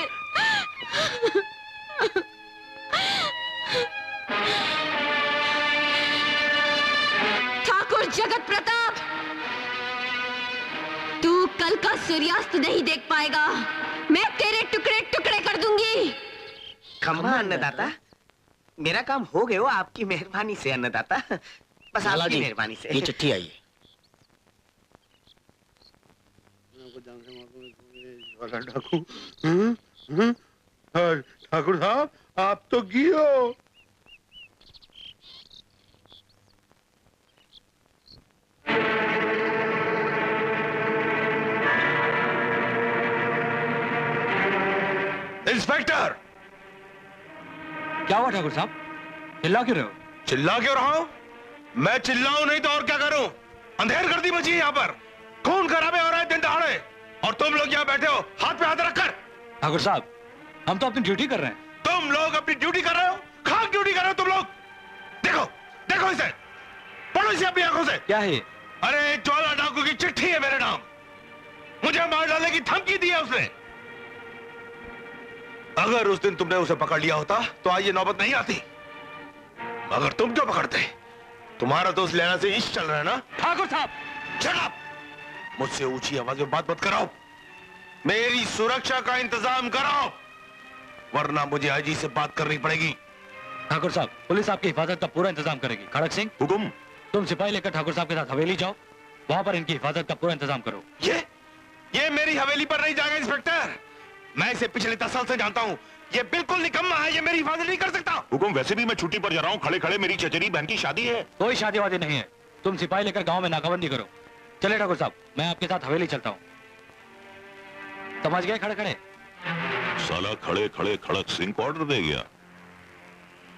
ठाकुर जगत प्रताप, तू कल का सूर्यास्त नहीं देख पाएगा। मैं तेरे टुकड़े टुकड़े कर दूंगी। खम्मा अन्नदाता, मेरा काम हो गया हो आपकी मेहरबानी से अन्नदाता। बस आपकी मेहरबानी से। ये चिट्ठी आई है। ठाकुर साहब, आप तो गियो। इंस्पेक्टर! क्या हुआ ठाकुर साहब? चिल्ला क्यों रहे हो? चिल्ला क्यों रहा हूं? मैं चिल्लाऊं नहीं तो और क्या करूं? अंधेर गर्दी मची है यहाँ पर, खून खराबे हो रहे हैं दिन दहाड़े, और तुम लोग यहाँ बैठे हो हाथ पे हाथ रखकर। ठाकुर साहब, हम तो अपनी ड्यूटी कर रहे हैं। तुम लोग अपनी ड्यूटी कर रहे हो? खाक ड्यूटी कर रहे हो तुम लोग। देखो, देखो इसे, पढ़ो इसे अपनी आंखों से। क्या है? अरे ज्वाला डाकू की चिट्ठी है मेरे नाम। मुझे मार डालने की धमकी दी है उसने। अगर उस दिन तुमने उसे पकड़ लिया होता तो आज ये नौबत नहीं आती, मगर तुम क्यों पकड़ते? तुम्हारा दोस्त लेना से इश्क चल रहा है ना? ठाकुर साहब, शट अप! मुझसे ऊंची आवाज में बात मत कराओ। मेरी सुरक्षा का इंतजाम कराओ, वरना मुझे आईजी से बात करनी पड़ेगी। ठाकुर साहब, पुलिस आपकी हिफाजत का पूरा इंतजाम करेगी। खड़क सिंह, हुकुम। तुम सिपाही लेकर ठाकुर साहब के साथ हवेली जाओ, वहां पर इनकी हिफाजत का पूरा इंतजाम करो। ये मेरी हवेली पर नहीं जाएगा इंस्पेक्टर। मैं इसे पिछले 10 साल से जानता हूँ, ये बिल्कुल निकम्मा है, ये मेरी हिफाजत नहीं कर सकता। हुकुम, वैसे भी मैं छुट्टी पर जा रहा हूँ, खड़े खड़े मेरी चचेरी बहन की शादी है। कोई शादी वादी नहीं है, तुम सिपाही लेकर गांव में नाकाबंदी करो। चले ठाकुर साहब, मैं आपके साथ हवेली चलता हूँ। समझ गए? खड़े खड़े। साला खड़े खड़े खड़क सिंह को ऑर्डर दे गया।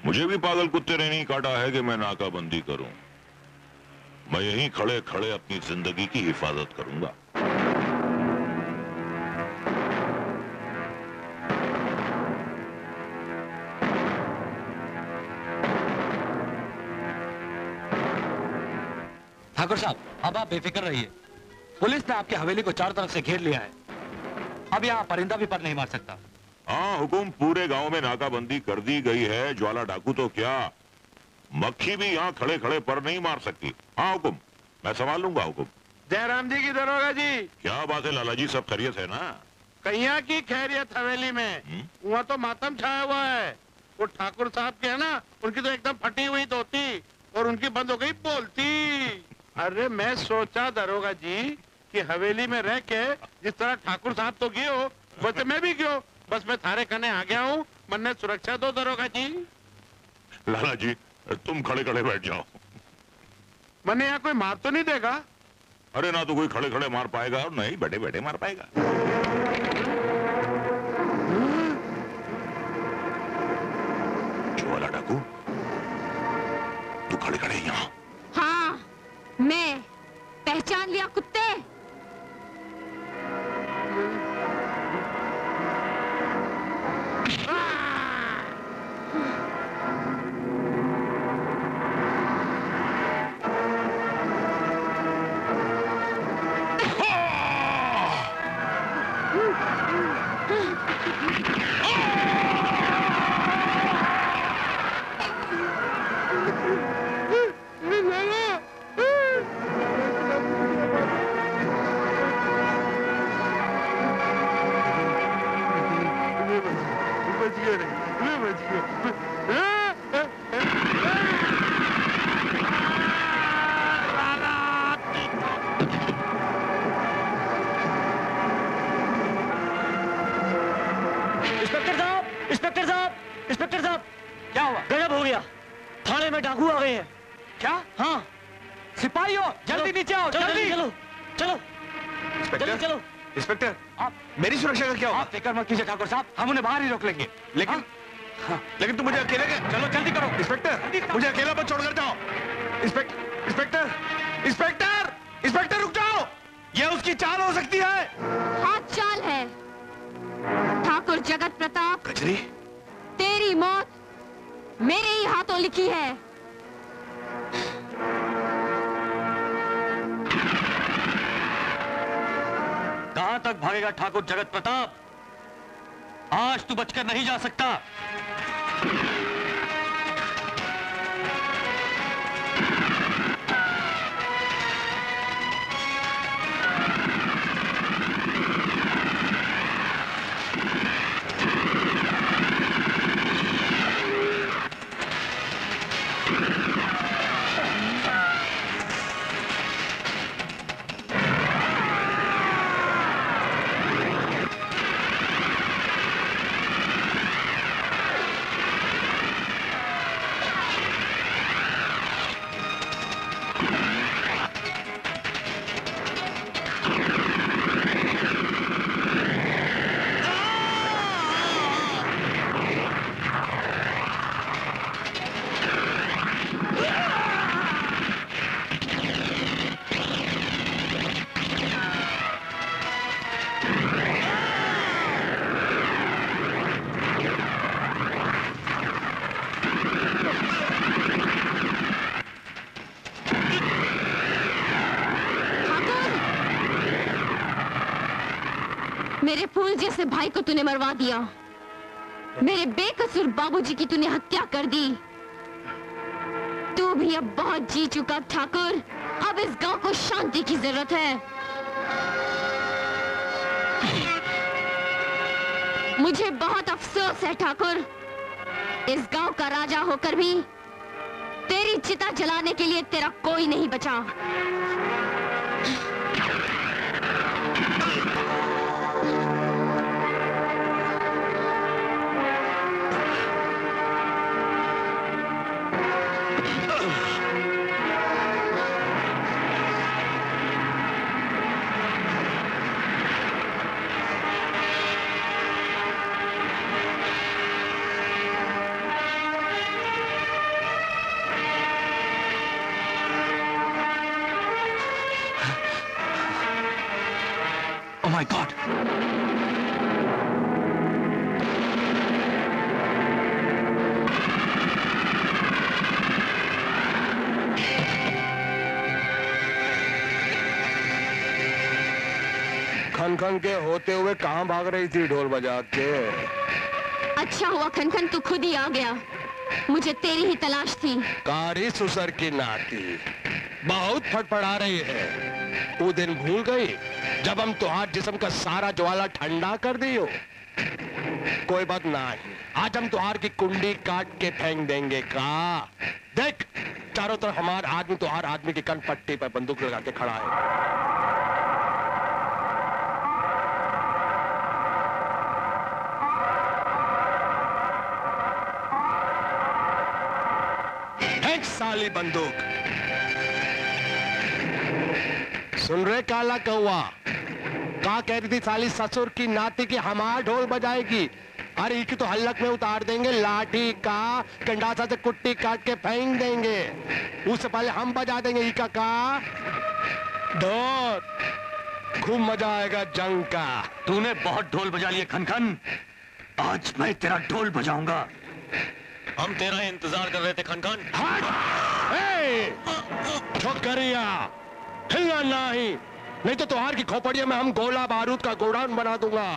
मुझे भी पागल कुत्ते ने नहीं काटा है कि मैं नाकाबंदी करूं। मैं यहीं खड़े खड़े अपनी जिंदगी की हिफाजत करूंगा। ठाकुर साहब, अब आप बेफिक्र रहिए। पुलिस ने आपकी हवेली को चारों तरफ से घेर लिया है। अब यहाँ परिंदा भी पर नहीं मार सकता। हाँ हुकुम, पूरे गांव में नाकाबंदी कर दी गई है। ज्वाला डाकू तो क्या, मक्खी भी यहाँ खड़े खड़े पर नहीं मार सकती। हाँ हुकुम, मैं संभाल लूंगा हुकुम। जयराम जी की दरोगा जी। क्या बात है लाला जी, सब खैरियत है ना? कहिया की खैरियत हवेली में, वहाँ तो मातम छाया हुआ है। वो ठाकुर साहब के है ना, उनकी तो एकदम फटी हुई धोती और उनकी बंद हो गई बोलती। अरे मैं सोचा दरोगा जी कि हवेली में रह के जिस तरह ठाकुर साहब तो गए हो, वैसे मैं भी गयो। बस मैं थारे कने आ गया हूँ, मन्ने सुरक्षा दो दरोगा जी। लाला जी तुम खड़े खड़े बैठ जाओ। मन्ने यहाँ कोई मार तो नहीं देगा? अरे ना तो कोई खड़े खड़े मार पाएगा और नहीं बैठे बैठे मार पाएगा। खड़े खड़े यहाँ। हाँ, मैं पहचान लिया कुत्ते। डाकू आ गए हैं। क्या? हाँ, सिपाही हो, जल्दी नीचे आओ, जल्दी चलो चलो जल्दी चलो। इंस्पेक्टर, आप मेरी सुरक्षा का क्या होगा? आप फिक्र मत कीजिए ठाकुर साहब, हम उन्हें बाहर ही रोक लेंगे। लेकिन लेकिन तुम मुझे अकेले चलो जल्दी करो। इंस्पेक्टर, मुझे अकेला मत छोड़कर जाओ। इंस्पेक्टर इंस्पेक्टर इंस्पेक्टर रुक जाओ, ये उसकी चाल हो सकती है। हाँ, चाल है। ठाकुर जगत प्रताप, कजरी, तेरी मौत मेरे ही हाथों लिखी है। कहां तक भागेगा ठाकुर जगत प्रताप? आज तू बचकर नहीं जा सकता। मेरे फूल जैसे भाई को तूने मरवा दिया, मेरे बेकसूर बाबूजी की तूने हत्या कर दी। तू भी अब बहुत जी चुका ठाकुर, अब इस गांव को शांति की जरूरत है। मुझे बहुत अफसोस है ठाकुर, इस गांव का राजा होकर भी तेरी चिता जलाने के लिए तेरा कोई नहीं बचा। Oh my God! खन खन के होते हुए कहाँ भाग रही थी ढोल बजा के? अच्छा हुआ खनखन तू खुद ही आ गया, मुझे तेरी ही तलाश थी। कारी सुसर की नाती बहुत फटफड़ा रही है। वो दिन भूल गई जब हम तुहार जिस्म का सारा ज्वाला ठंडा कर दियो। कोई बात नहीं, आज हम तुहार की कुंडी काट के फेंक देंगे का। देख चारों तरफ हमारा आदमी तुहार आदमी की कन पट्टी पर बंदूक लगा के खड़ा है। साली बंदूक। सुन रहे काला कौवा, कहा कह रही थी साली ससुर की नाती की हमार ढोल बजाएगी। अरे इसकी तो हल्लक में उतार देंगे, लाठी का कंडासा से कुट्टी काट के फेंक देंगे। उससे पहले हम बजा देंगे इका का ढोल। खूब मजा आएगा जंग का। तूने बहुत ढोल बजा लिए खनखन, आज मैं तेरा ढोल बजाऊंगा। हम तेरा इंतजार कर रहे थे खनखन। छोकरिया हिलना नहीं, नहीं तो तुहार की खोपड़िया में हम गोला बारूद का गोडाउन बना दूंगा।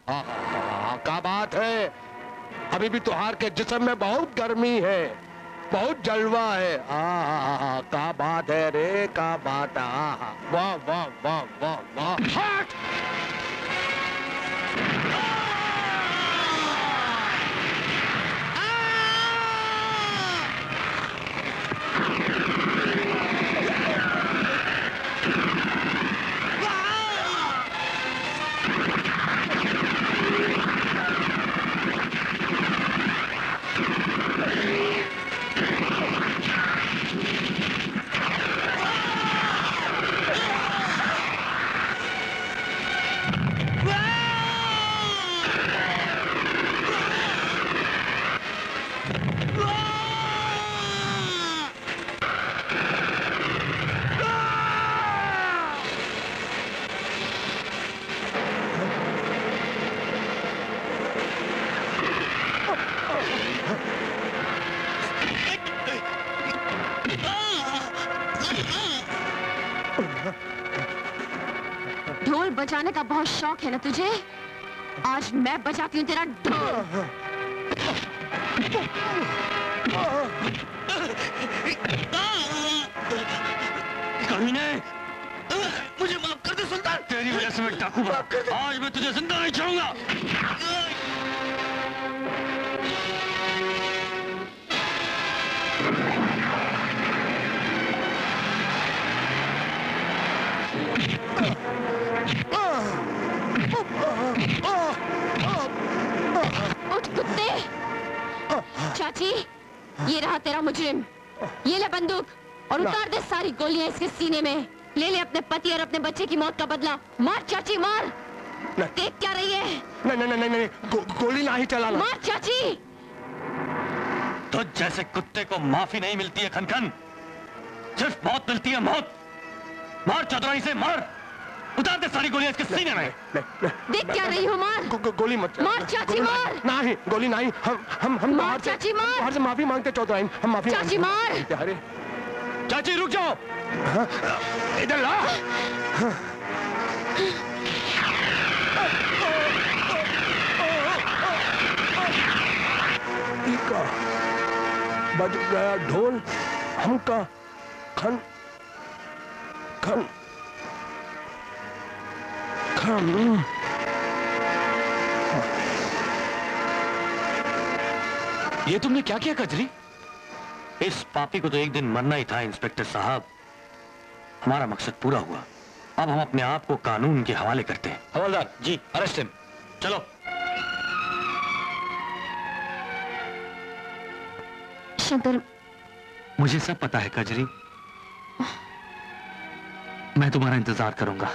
क्या बात है, अभी भी तुहार के जिस्म में बहुत गर्मी है, बहुत जलवा है। क्या बात है रे, क्या बात है। वाह वाह वाह वाह वाह। हट! ढोल बजाने का बहुत शौक है ना तुझे? आज मैं बजाती हूँ तेरा ढोल। कमीने, मुझे माफ कर दे सुल्तान, तेरी वजह से मैं डाकू बना। आज मैं तुझे जिंदा नहीं छोड़ूंगा। उठ कुत्ते। चाची, ये रहा तेरा मुजरिम, ये ले बंदूक और उतार दे सारी गोलियां इसके सीने में। ले ले अपने पति और अपने बच्चे की मौत का बदला। मार चाची मार। देख क्या रही है? नहीं नहीं नहीं नहीं, गोली नहीं चलाना। मार चाची। तो जैसे कुत्ते को माफी नहीं मिलती है खनखन, सिर्फ मौत मिलती है मौत। मार चतुराई से मार, उतार दे सारी गोलियां इसके सीने में। देख क्या रही हो, मार। गोली मत मार चाची मार। नहीं गोली नहीं, हम मार चाची मार। बाहर से माफी मांगते चौधरी, हम माफी चाची मार। अरे चाची रुक जाओ, इधर ला। बज गया ढोल हमका। खन खन खन। ये तुमने क्या किया कजरी? इस पापी को तो एक दिन मरना ही था इंस्पेक्टर साहब। हमारा मकसद पूरा हुआ, अब हम अपने आप को कानून के हवाले करते हैं। हवलदार जी, अरेस्ट हिम। चलो। शंकर, मुझे सब पता है कजरी, मैं तुम्हारा इंतजार करूंगा।